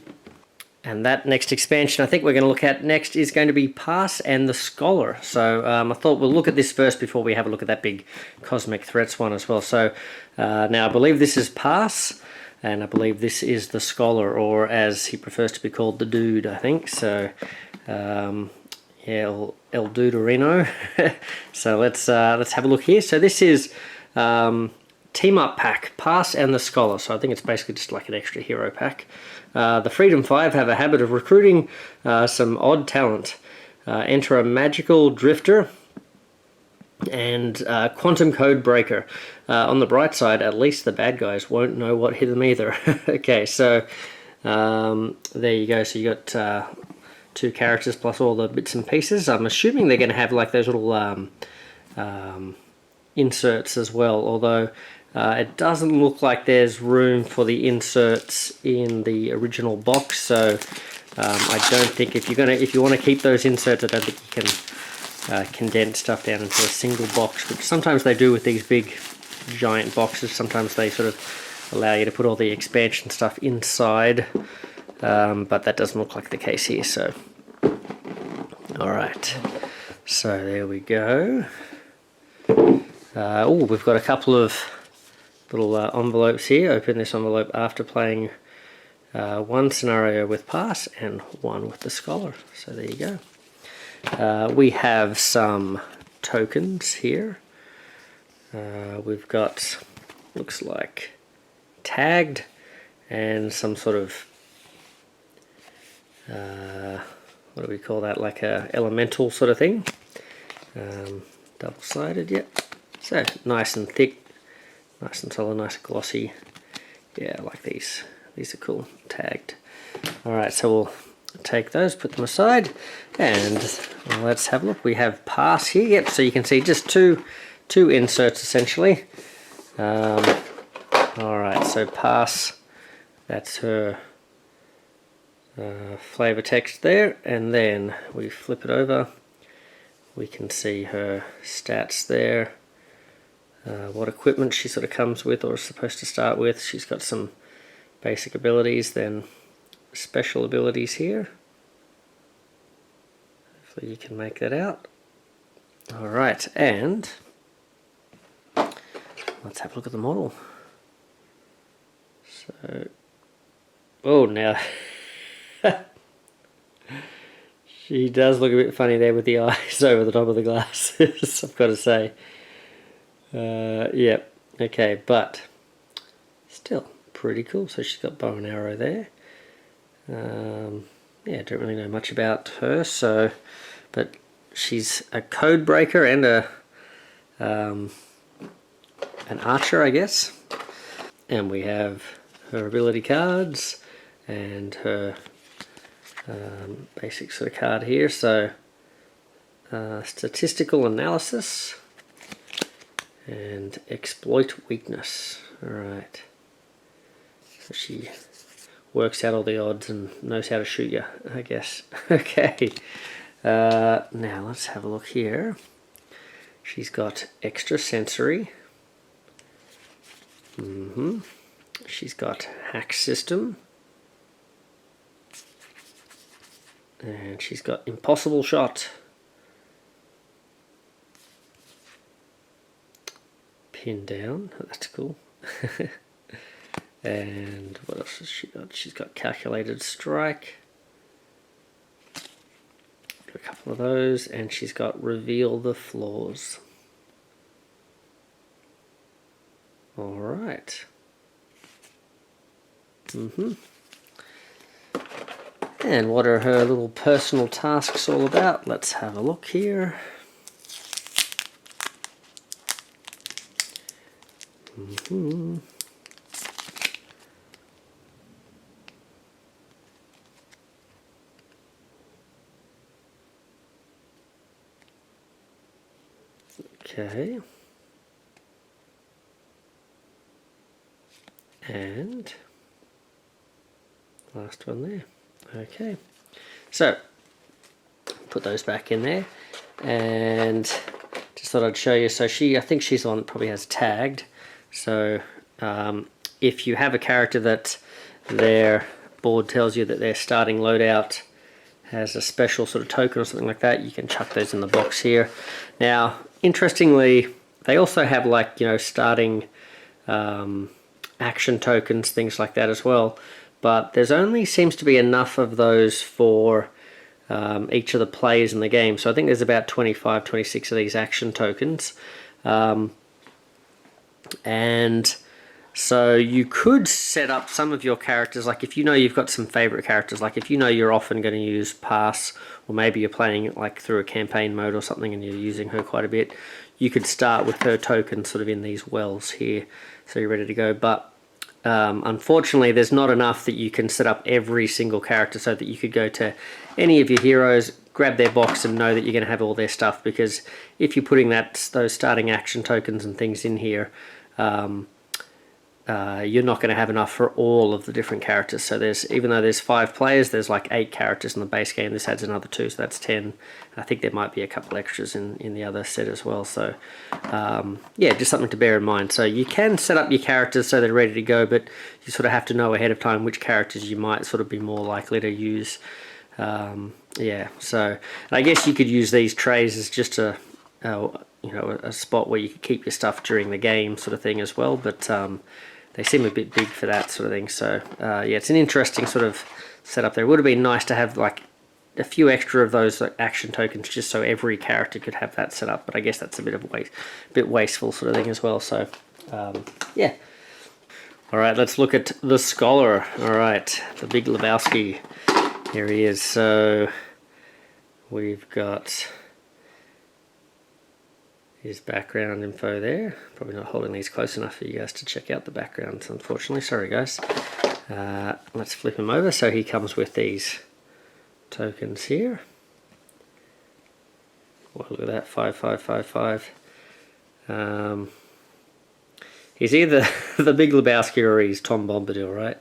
A: And that next expansion I think we're going to look at next is going to be Parse and the Scholar. So I thought we'll look at this first before we have a look at that big Cosmic Threats one as well. So now I believe this is Parse, and I believe this is the Scholar, or as he prefers to be called, the Dude, I think. So yeah, El Duderino. So let's have a look here. So this is Team Up Pack, Parse and the Scholar. So I think it's basically just like an extra hero pack. The Freedom 5 have a habit of recruiting some odd talent. Enter a Magical Drifter and Quantum Code Breaker. On the bright side, at least the bad guys won't know what hit them either. Okay, so there you go. So you got 2 characters plus all the bits and pieces. I'm assuming they're going to have like those little inserts as well, although it doesn't look like there's room for the inserts in the original box. So I don't think if you want to keep those inserts, I don't think you can condense stuff down into a single box, which sometimes they do with these big giant boxes. Sometimes they sort of allow you to put all the expansion stuff inside, but that doesn't look like the case here. So alright, so there we go. Oh, we've got a couple of little envelopes here. Open this envelope after playing one scenario with Parse and one with the Scholar. So there you go. We have some tokens here. We've got, looks like tagged, and some sort of what do we call that, like a elemental sort of thing. Double-sided, yep. So nice and thick, nice and solid, nice and glossy. Yeah, I like these. These are cool, tagged. Alright, so we'll take those, put them aside, and let's have a look. We have Parse here, yep, so you can see just two inserts essentially. Alright, so Parse, that's her flavor text there, and then we flip it over. We can see her stats there, what equipment she sort of comes with or is supposed to start with. She's got some basic abilities, then special abilities here. Hopefully you can make that out. Alright, and let's have a look at the model. So, oh, now she does look a bit funny there with the eyes over the top of the glasses, I've got to say. Yep, okay, but still pretty cool. So she's got bow and arrow there. Yeah, don't really know much about her, so, but she's a code breaker and an archer, I guess. And we have her ability cards and her basic sort of card here. So statistical analysis and exploit weakness. Alright, so she works out all the odds and knows how to shoot you, I guess. Okay, now let's have a look here. She's got extra sensory. She's got hack system. And she's got impossible shot. Pin down, oh, that's cool. And what else has she got? She's got calculated strike. Got a couple of those, and she's got reveal the flaws. Alright. And what are her little personal tasks all about? Let's have a look here. Okay. And last one there. Okay. So put those back in there, and just thought I'd show you. So I think she's the one that probably has tagged. So if you have a character that their board tells you that their starting loadout has a special sort of token or something like that, you can chuck those in the box here. Now, interestingly, they also have, like, you know, starting action tokens, things like that as well. But there's only seems to be enough of those for each of the players in the game. So I think there's about 25, 26 of these action tokens. And so you could set up some of your characters, like if you know you've got some favorite characters, like if you know you're often going to use Parse, or maybe you're playing it like through a campaign mode or something and you're using her quite a bit, you could start with her token sort of in these wells here, so you're ready to go. But unfortunately there's not enough that you can set up every single character so that you could go to any of your heroes, grab their box and know that you're going to have all their stuff, because if you're putting those starting action tokens and things in here, you're not going to have enough for all of the different characters. So even though there's 5 players, there's like 8 characters in the base game. This adds another 2, so that's 10. I think there might be a couple extras in the other set as well. So yeah, just something to bear in mind. So you can set up your characters so they're ready to go, but you sort of have to know ahead of time which characters you might sort of be more likely to use. Yeah, so I guess you could use these trays as just a spot where you could keep your stuff during the game sort of thing as well, but they seem a bit big for that sort of thing. So yeah, it's an interesting sort of setup there. It would have been nice to have like a few extra of those action tokens just so every character could have that set up, but I guess that's a bit wasteful sort of thing as well. So yeah. Alright, let's look at the Scholar. Alright, the Big Lebowski. Here he is. So we've got his background info there. Probably not holding these close enough for you guys to check out the backgrounds, unfortunately. Sorry guys. Let's flip him over. So he comes with these tokens here. Well, look at that, 5555. He's either the Big Lebowski or he's Tom Bombadil, right?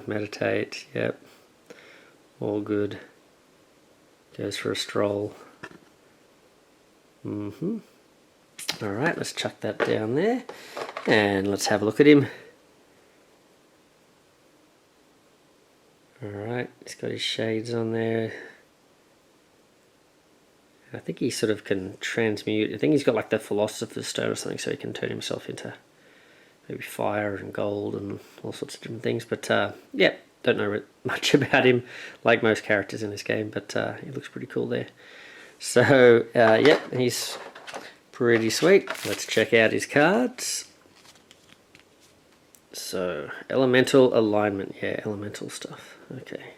A: Meditate, yep. All good. Goes for a stroll. Alright, let's chuck that down there. And let's have a look at him. Alright, he's got his shades on there. I think he sort of can transmute. I think he's got like the Philosopher's Stone or something, so he can turn himself into maybe fire and gold and all sorts of different things. But yeah, don't know much about him, like most characters in this game, but he looks pretty cool there. So yeah, he's pretty sweet. Let's check out his cards. So elemental alignment, yeah, elemental stuff. Okay.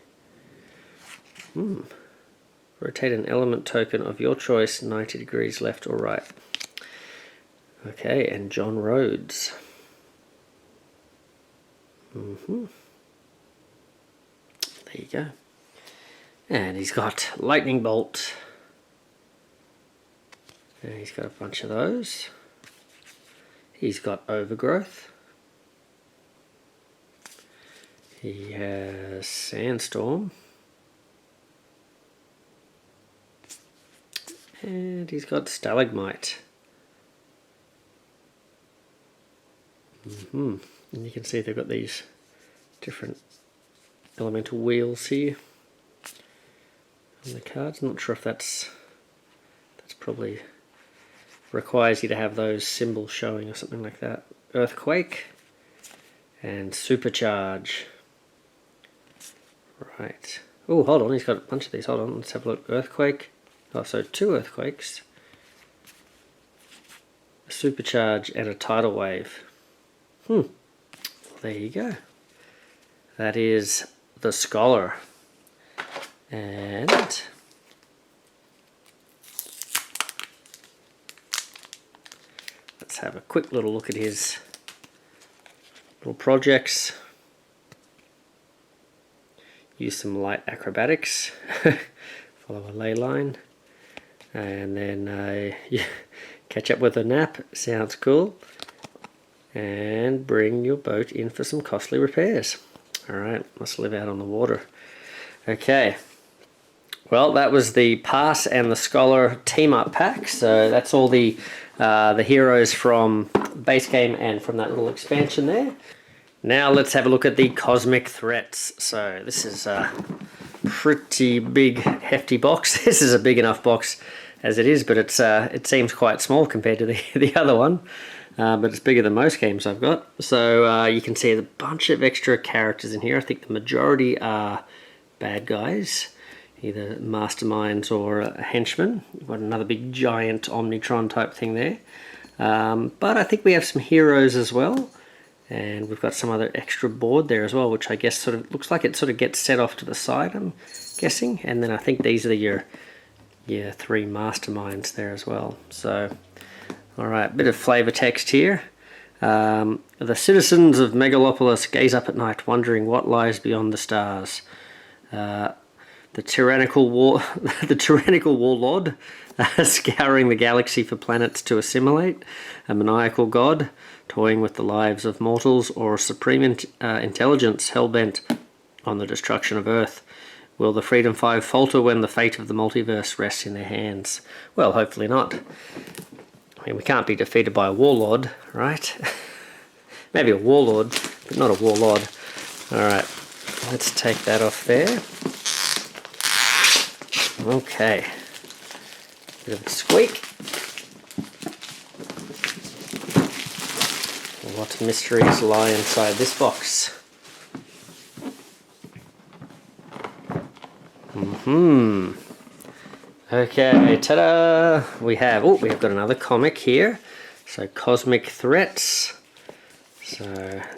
A: Rotate an element token of your choice 90 degrees left or right. Okay, and John Rhodes. There you go. And he's got Lightning Bolt. And he's got a bunch of those. He's got Overgrowth. He has Sandstorm. And he's got Stalagmite. And you can see they've got these different elemental wheels here on the cards. I'm not sure if that's probably requires you to have those symbols showing or something like that. Earthquake and Supercharge. Right. Oh, hold on, he's got a bunch of these. Hold on, let's have a look. Earthquake. Oh, so 2 Earthquakes. A Supercharge and a Tidal Wave. There you go. That is the Scholar. And let's have a quick little look at his little projects. Use some light acrobatics. Follow a ley line. And then catch up with a nap. Sounds cool. And bring your boat in for some costly repairs. Alright, must live out on the water. Okay. Well, that was the Parse and the Scholar team-up pack. So that's all the heroes from base game and from that little expansion there. Now let's have a look at the Cosmic Threats. So this is a pretty big, hefty box. This is a big enough box as it is, but it seems quite small compared to the other one. But it's bigger than most games I've got. So you can see a bunch of extra characters in here. I think the majority are bad guys, either masterminds or henchmen. You've got another big giant Omnitron type thing there. But I think we have some heroes as well. And we've got some other extra board there as well, which I guess sort of looks like it sort of gets set off to the side, I'm guessing. And then I think these are your 3 masterminds there as well. So, alright, bit of flavor text here. The citizens of Megalopolis gaze up at night, wondering what lies beyond the stars. The tyrannical warlord, scouring the galaxy for planets to assimilate, a maniacal god, toying with the lives of mortals, or a supreme intelligence hell-bent on the destruction of Earth. Will the Freedom Five falter when the fate of the multiverse rests in their hands? Well, hopefully not. I mean, we can't be defeated by a warlord, right? Maybe a warlord, but not a warlord. Alright, let's take that off there. Okay. Bit of a squeak. What mysteries lie inside this box? Okay, ta-da! We have got another comic here. So Cosmic Threats. So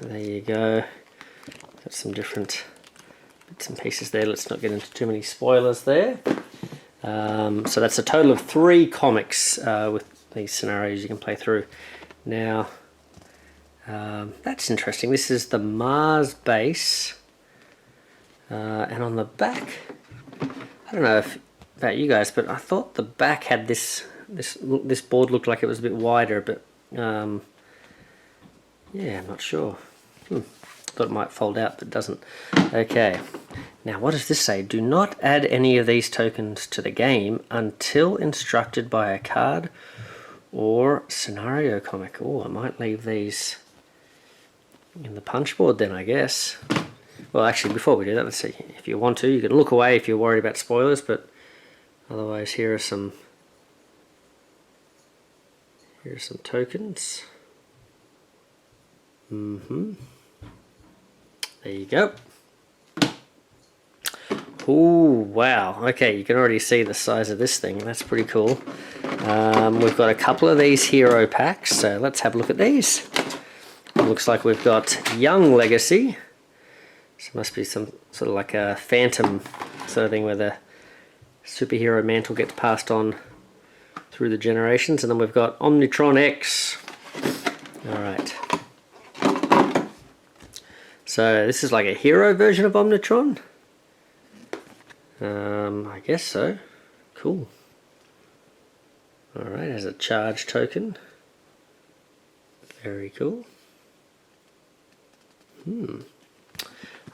A: there you go. Got some different bits and pieces there. Let's not get into too many spoilers there. So that's a total of 3 comics with these scenarios you can play through. Now, that's interesting. This is the Mars base, and on the back, I don't know about you guys, but I thought the back had this board looked like it was a bit wider, but yeah, I'm not sure. Thought thought it might fold out, but it doesn't. Okay. Now, what does this say? Do not add any of these tokens to the game until instructed by a card or scenario comic. Oh, I might leave these in the punch board then, I guess. Well, actually, before we do that, let's see. If you want to, you can look away if you're worried about spoilers, but otherwise, here are some tokens. There you go. Oh, wow. Okay, you can already see the size of this thing. That's pretty cool. We've got a couple of these hero packs, so let's have a look at these. It looks like we've got Young Legacy. So it must be some sort of like a phantom sort of thing where the superhero mantle gets passed on through the generations. And then we've got Omnitron X. Alright. So this is like a hero version of Omnitron. I guess so. Cool. Alright, has a charge token. Very cool.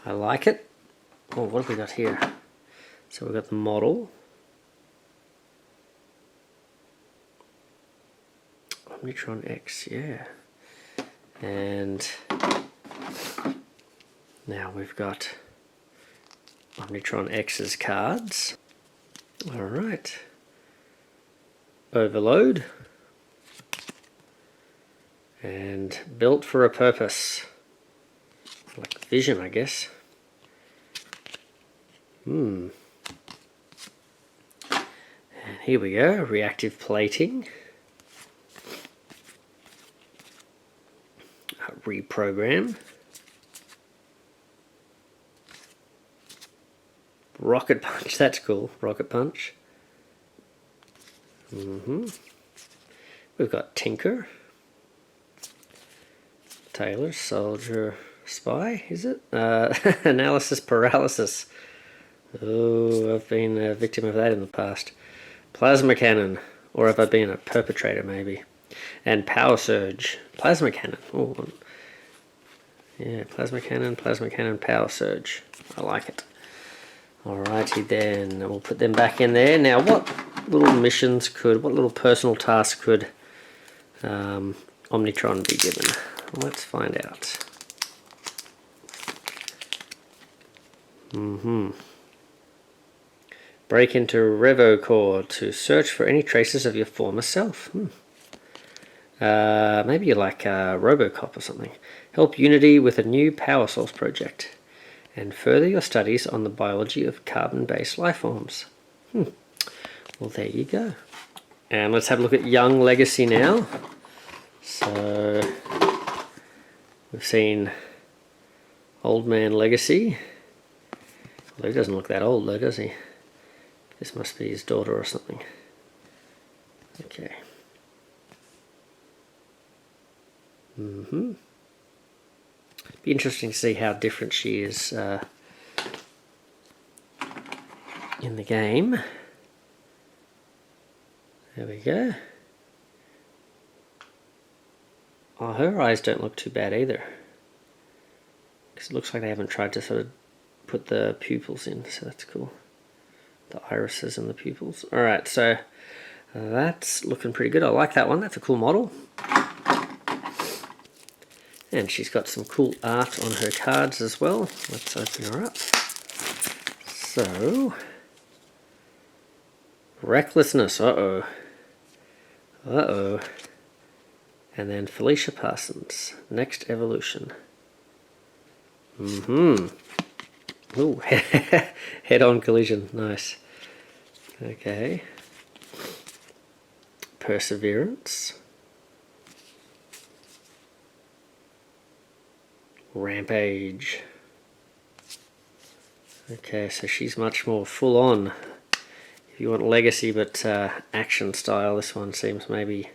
A: I like it. Oh, what have we got here? So we've got the model. Omnitron X, yeah. And now we've got Omnitron X's cards. Alright. Overload. And built for a purpose. Like vision, I guess. And here we go, reactive plating. Reprogram. Rocket Punch, that's cool. Rocket Punch. We've got Tinker. Taylor, Soldier, Spy, is it? Analysis Paralysis. Oh, I've been a victim of that in the past. Plasma Cannon, or have I been a perpetrator maybe? And Power Surge. Plasma Cannon. Oh, yeah, Plasma Cannon, Power Surge. I like it. Alrighty then, we'll put them back in there. Now, what little personal tasks could Omnitron be given? Let's find out. Break into RevoCore to search for any traces of your former self. Maybe you're like Robocop or something. Help Unity with a new power source project. And further your studies on the biology of carbon-based life forms. Well, there you go. And let's have a look at Young Legacy now. So, we've seen Old Man Legacy. Well, he doesn't look that old though, does he? This must be his daughter or something. Okay. Be interesting to see how different she is in the game. There we go. Oh, her eyes don't look too bad either. Because it looks like they haven't tried to sort of put the pupils in, so that's cool. The irises and the pupils. Alright, so that's looking pretty good. I like that one. That's a cool model. And she's got some cool art on her cards as well. Let's open her up. So, Recklessness, uh-oh. Uh-oh. And then Felicia Parsons, Next Evolution. Ooh, head-on collision, nice. Okay. Perseverance. Rampage. Okay, so she's much more full on. If you want legacy but action style, this one seems maybe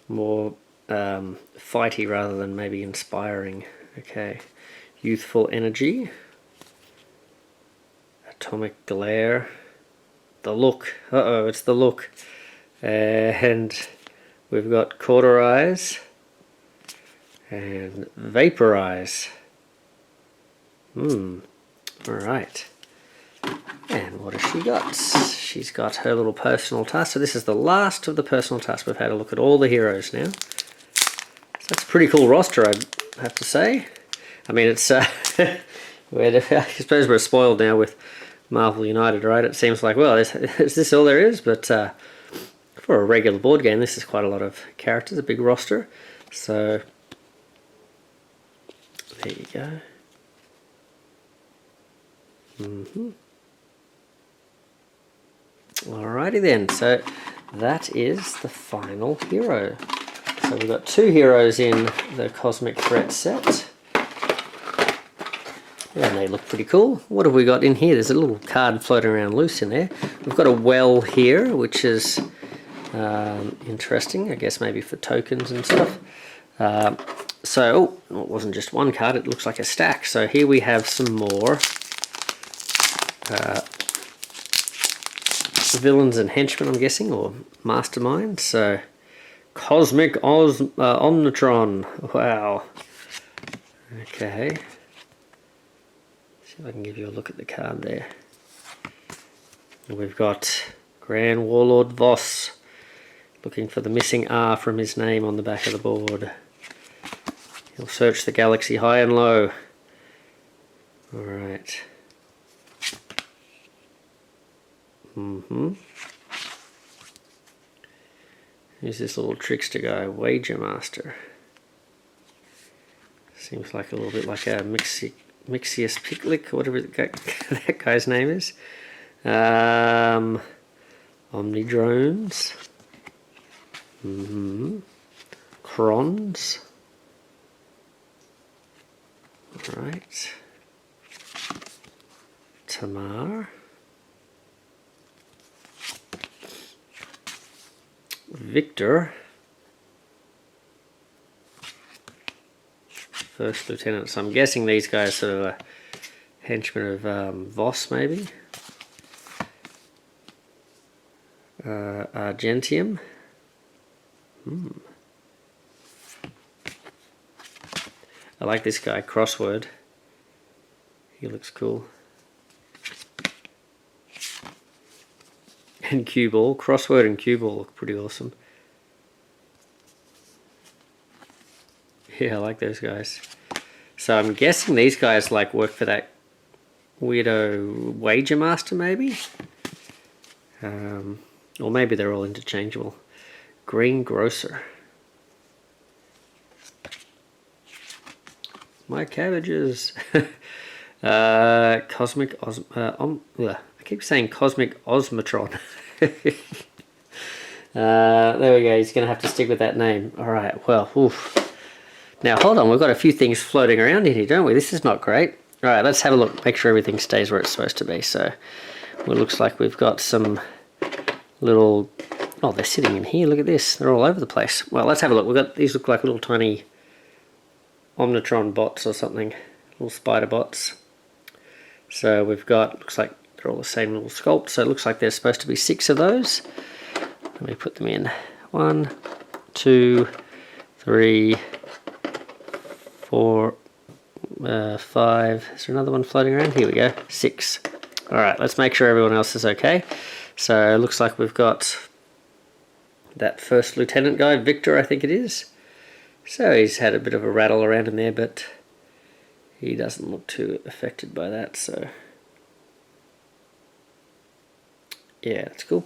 A: more fighty rather than maybe inspiring. Okay, youthful energy. Atomic glare. The look. Uh-oh, it's the look. And we've got cauterize and vaporize. Alright. And what has she got? She's got her little personal task. So this is the last of the personal tasks. We've had a look at all the heroes now. So that's a pretty cool roster, I'd have to say. I mean, it's... I suppose we're spoiled now with Marvel United, right? It seems like, well, is this all there is? But for a regular board game, this is quite a lot of characters, a big roster. So there you go. Alrighty then, so that is the final hero. So we've got 2 heroes in the Cosmic Threat set. And they look pretty cool. What have we got in here? There's a little card floating around loose in there. We've got a well here, which is interesting, I guess maybe for tokens and stuff. So, it wasn't just one card, it looks like a stack. So here we have some more villains and henchmen, I'm guessing, or masterminds. So, Cosmic Omnitron. Wow. Okay. See if I can give you a look at the card there. And we've got Grand Warlord Voss, looking for the missing R from his name on the back of the board. He'll search the galaxy high and low. Alright. Who's this little trickster guy? Wager Master. Seems like a little bit like a Mixius Piclic, whatever that guy's name is. Omnidrones. Crons. Right. Tamar. Victor. First Lieutenant. So I'm guessing these guys are sort of a henchman of Voss, maybe. Argentium. I like this guy, Crossword. He looks cool. And Cue Ball. Crossword and Cue Ball look pretty awesome. Yeah, I like those guys. So I'm guessing these guys like work for that weirdo Wager Master, maybe? Or maybe they're all interchangeable. Green Grocer. My cabbages. Cosmic I keep saying Cosmic Osmotron. There we go. He's going to have to stick with that name. All right. Well, oof. Now hold on. We've got a few things floating around in here, don't we? This is not great. All right. Let's have a look. Make sure everything stays where it's supposed to be. So it looks like we've got some little. Oh, they're sitting in here. Look at this. They're all over the place. Well, let's have a look. We've got these. Look like little tiny Omnitron bots or something. Little spider bots. So we've got, looks like they're all the same little sculpt. So it looks like there's supposed to be 6 of those. Let me put them in. 1, 2, 3, 4, 5. Is there another one floating around? Here we go. 6. All right, let's make sure everyone else is okay. So it looks like we've got that first lieutenant guy, Victor, I think it is. So he's had a bit of a rattle around in there, but he doesn't look too affected by that, so yeah, that's cool.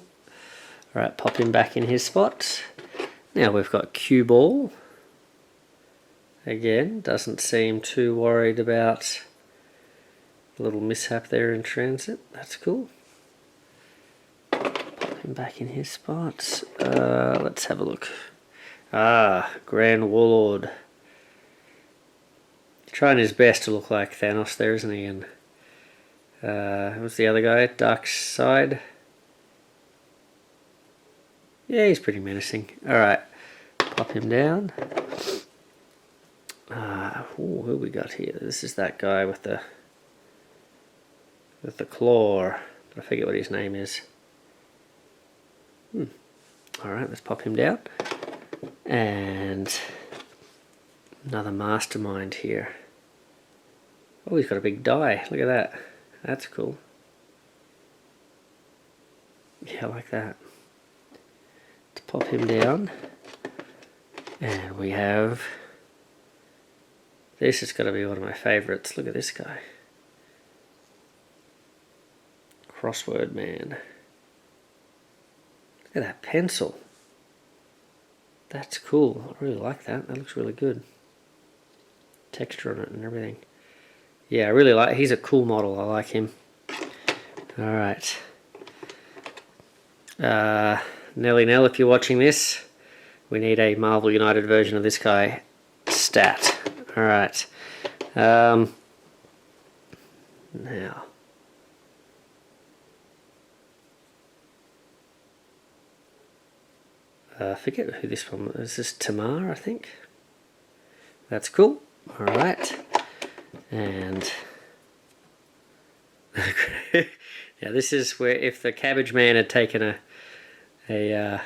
A: Alright, pop him back in his spot. Now we've got Cue Ball. Again, doesn't seem too worried about a little mishap there in transit. That's cool. Pop him back in his spot. Let's have a look. Grand Warlord. Trying his best to look like Thanos there, isn't he? And what's the other guy? Dark Side. Yeah, he's pretty menacing. Alright, pop him down. Who we got here? This is that guy with the claw. I forget what his name is. Alright, let's pop him down. And another mastermind here. Oh, he's got a big die. Look at that. That's cool. Yeah, I like that. Let's pop him down. And we have... This is going to be one of my favourites. Look at this guy. Crossword man. Look at that pencil. That's cool. I really like that. That looks really good. Texture on it and everything. Yeah, I really like... He's a cool model. I like him. Alright. Nelly Nell, if you're watching this, we need a Marvel United version of this guy. Stat. Alright. Now. I forget who this one is. This Tamar, I think. That's cool. Alright. And yeah, this is where if the Cabbage Man had taken a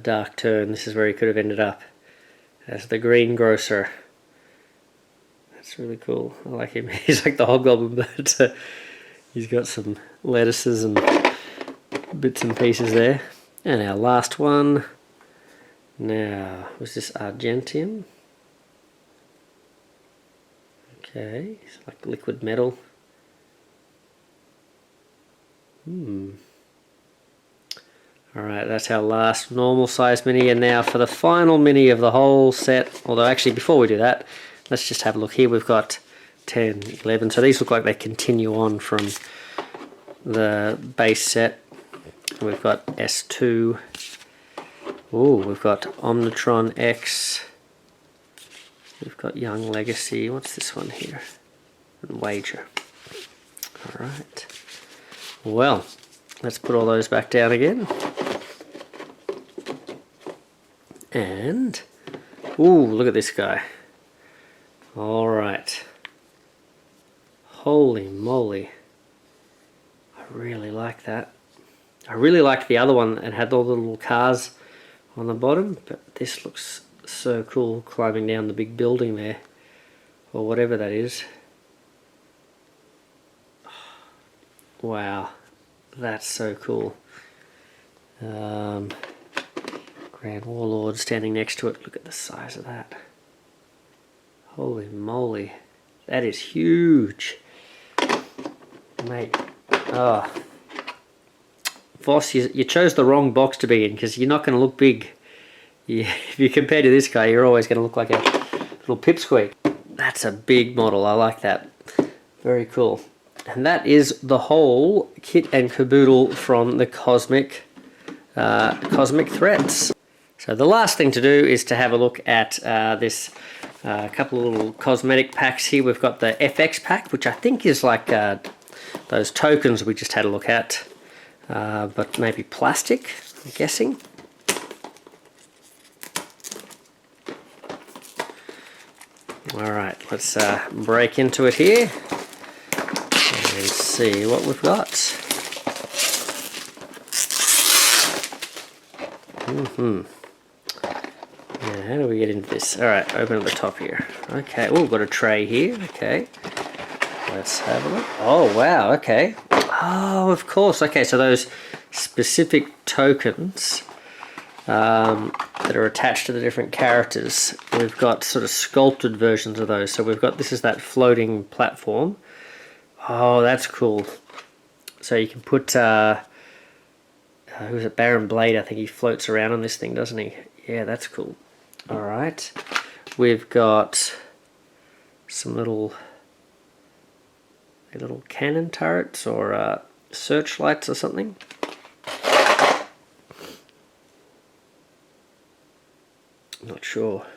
A: dark turn, this is where he could have ended up as the greengrocer. That's really cool. I like him. He's like the Hobgoblin, but he's got some lettuces and bits and pieces there. And our last one. Now, was this Argentium? Okay, it's like liquid metal. Alright, that's our last normal size mini, and now for the final mini of the whole set, although actually before we do that, let's just have a look here. We've got 10, 11, so these look like they continue on from the base set. We've got S2, we've got Omnitron X, we've got Young Legacy, what's this one here? And Wager. Alright, well, let's put all those back down again. And, look at this guy. Alright. Holy moly. I really like that. I really liked the other one and had all the little cars on the bottom, but this looks so cool, climbing down the big building there, or whatever that is. Wow, that's so cool. Grand Warlord standing next to it. Look at the size of that. Holy moly, that is huge, mate. Oh, Voss, you chose the wrong box to be in, because you're not going to look big. If you compare to this guy, you're always going to look like a little pipsqueak. That's a big model. I like that. Very cool. And that is the whole kit and caboodle from the Cosmic Threats. So the last thing to do is to have a look at this couple of little cosmetic packs here. We've got the FX pack, which I think is like those tokens we just had a look at, but maybe plastic, I'm guessing. Alright, let's break into it here and see what we've got. Now, how do we get into this? Alright, open at the top here. Okay, we've got a tray here. Okay, let's have a look. Oh, wow, okay. Oh, of course. Okay, so those specific tokens that are attached to the different characters, we've got sort of sculpted versions of those. So we've got, this is that floating platform. Oh, that's cool. So you can put, who's it, Baron Blade, I think he floats around on this thing, doesn't he? Yeah, that's cool. Alright, we've got some little cannon turrets or searchlights or something. Not sure.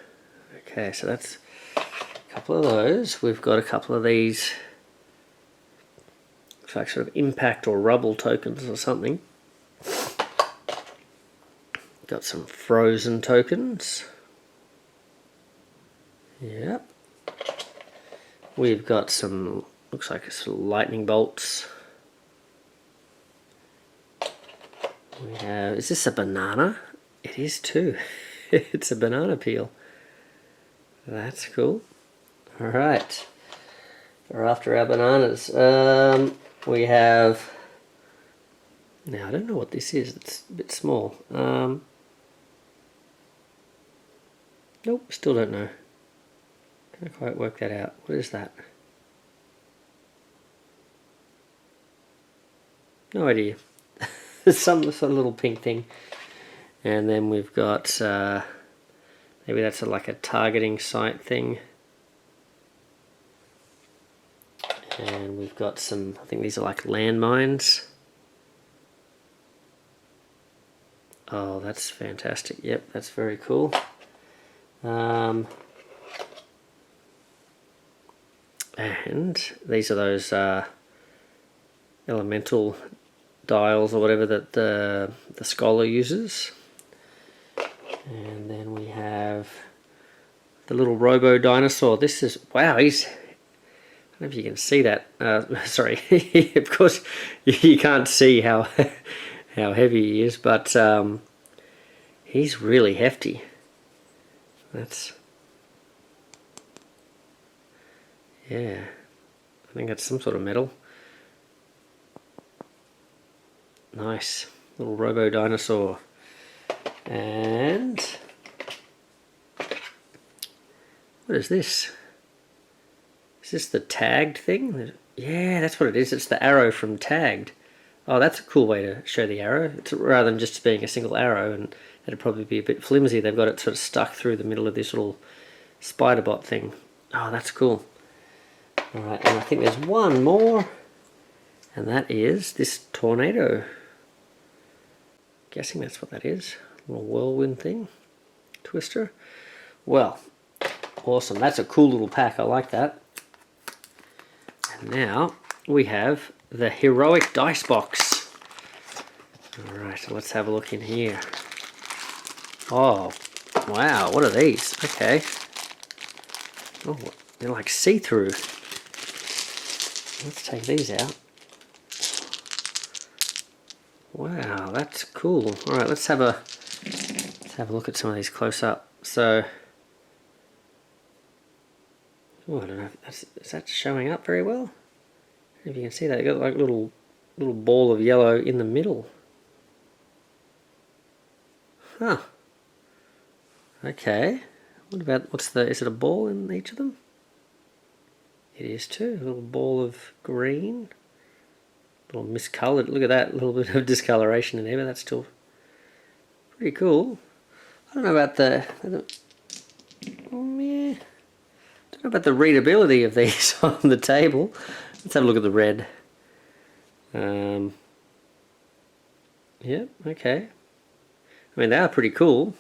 A: Okay, so that's a couple of those. We've got a couple of these, looks like sort of impact or rubble tokens or something. Got some frozen tokens. Yep. We've got some, looks like it's lightning bolts. We have, is this a banana? It is too. It's a banana peel. That's cool. Alright. We're after our bananas. We have... Now, I don't know what this is. It's a bit small. Nope, still don't know. Can't quite work that out. What is that? No idea. some little pink thing. And then we've got... maybe that's like a targeting sight thing. And we've got some... I think these are like landmines. Oh, that's fantastic. Yep, that's very cool. And these are those elemental dials or whatever that the scholar uses. And then we have the little robo dinosaur. This is... Wow, he's... I don't know if you can see that. Sorry, of course you can't see how how heavy he is, but he's really hefty. That's... Yeah, I think that's some sort of metal. Nice little robo dinosaur. And what is this? Is this the tagged thing? Yeah, that's what it is. It's the arrow from Tagged. Oh, that's a cool way to show the arrow. It's, rather than just being a single arrow, and it'd probably be a bit flimsy, they've got it sort of stuck through the middle of this little spider bot thing. Oh, that's cool. Alright, and I think there's one more, and that is this tornado. Guessing that's what that is. A little whirlwind thing. Twister. Well, awesome. That's a cool little pack. I like that. And now we have the heroic dice box. Alright, so let's have a look in here. Oh, wow, what are these? Okay. Oh, they're like see-through. Let's take these out. Wow, that's cool. Alright, let's have a look at some of these close up. So, oh, I don't know if is that showing up very well? I don't know if you can see that. They've got like little ball of yellow in the middle. Huh. Okay. What about, is it a ball in each of them? It is too. A little ball of green. A little miscoloured. Look at that. A little bit of discoloration in there, but that's still pretty cool. I don't know about the readability of these on the table. Let's have a look at the red. Yeah, okay. I mean, they are pretty cool.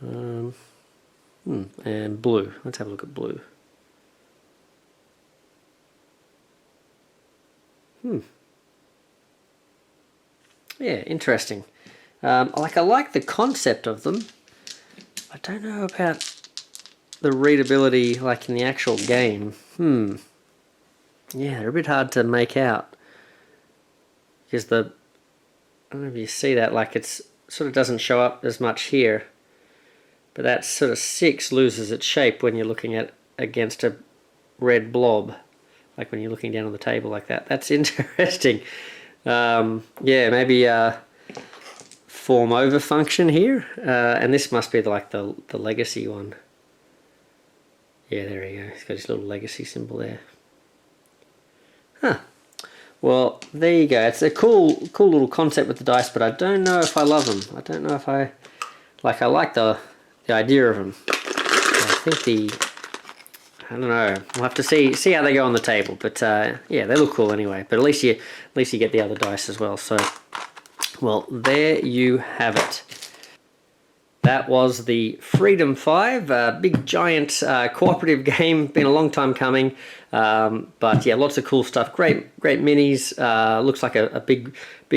A: And blue. Let's have a look at blue. Yeah, interesting. I like the concept of them. I don't know about the readability like in the actual game. Yeah, they're a bit hard to make out. Because I don't know if you see that, like it's sort of doesn't show up as much here. But that sort of 6 loses its shape when you're looking at against a red blob. Like when you're looking down on the table like that. That's interesting. Yeah, maybe form over function here. And this must be like the legacy one. Yeah, there you go. It's got his little legacy symbol there. Huh. Well, there you go. It's a cool little concept with the dice, but I don't know if I love them. I don't know if I like the idea of them. I think I don't know. We'll have to see how they go on the table. But yeah, they look cool anyway. But at least you get the other dice as well. So, well, there you have it. That was the Freedom 5, big giant cooperative game. Been a long time coming, but yeah, lots of cool stuff. Great minis. Looks like a big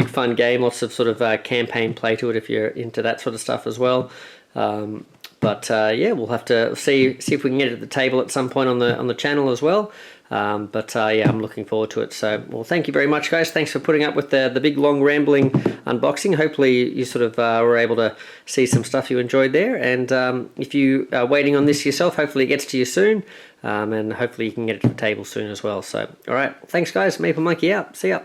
A: fun game. Lots of sort of campaign play to it if you're into that sort of stuff as well. But yeah, we'll have to see if we can get it at the table at some point on the channel as well. But yeah, I'm looking forward to it. So, well, thank you very much, guys. Thanks for putting up with the big, long, rambling unboxing. Hopefully you sort of were able to see some stuff you enjoyed there, and if you are waiting on this yourself, hopefully it gets to you soon, and hopefully you can get it to the table soon as well. So, alright, thanks guys, Maple Monkey out, see ya.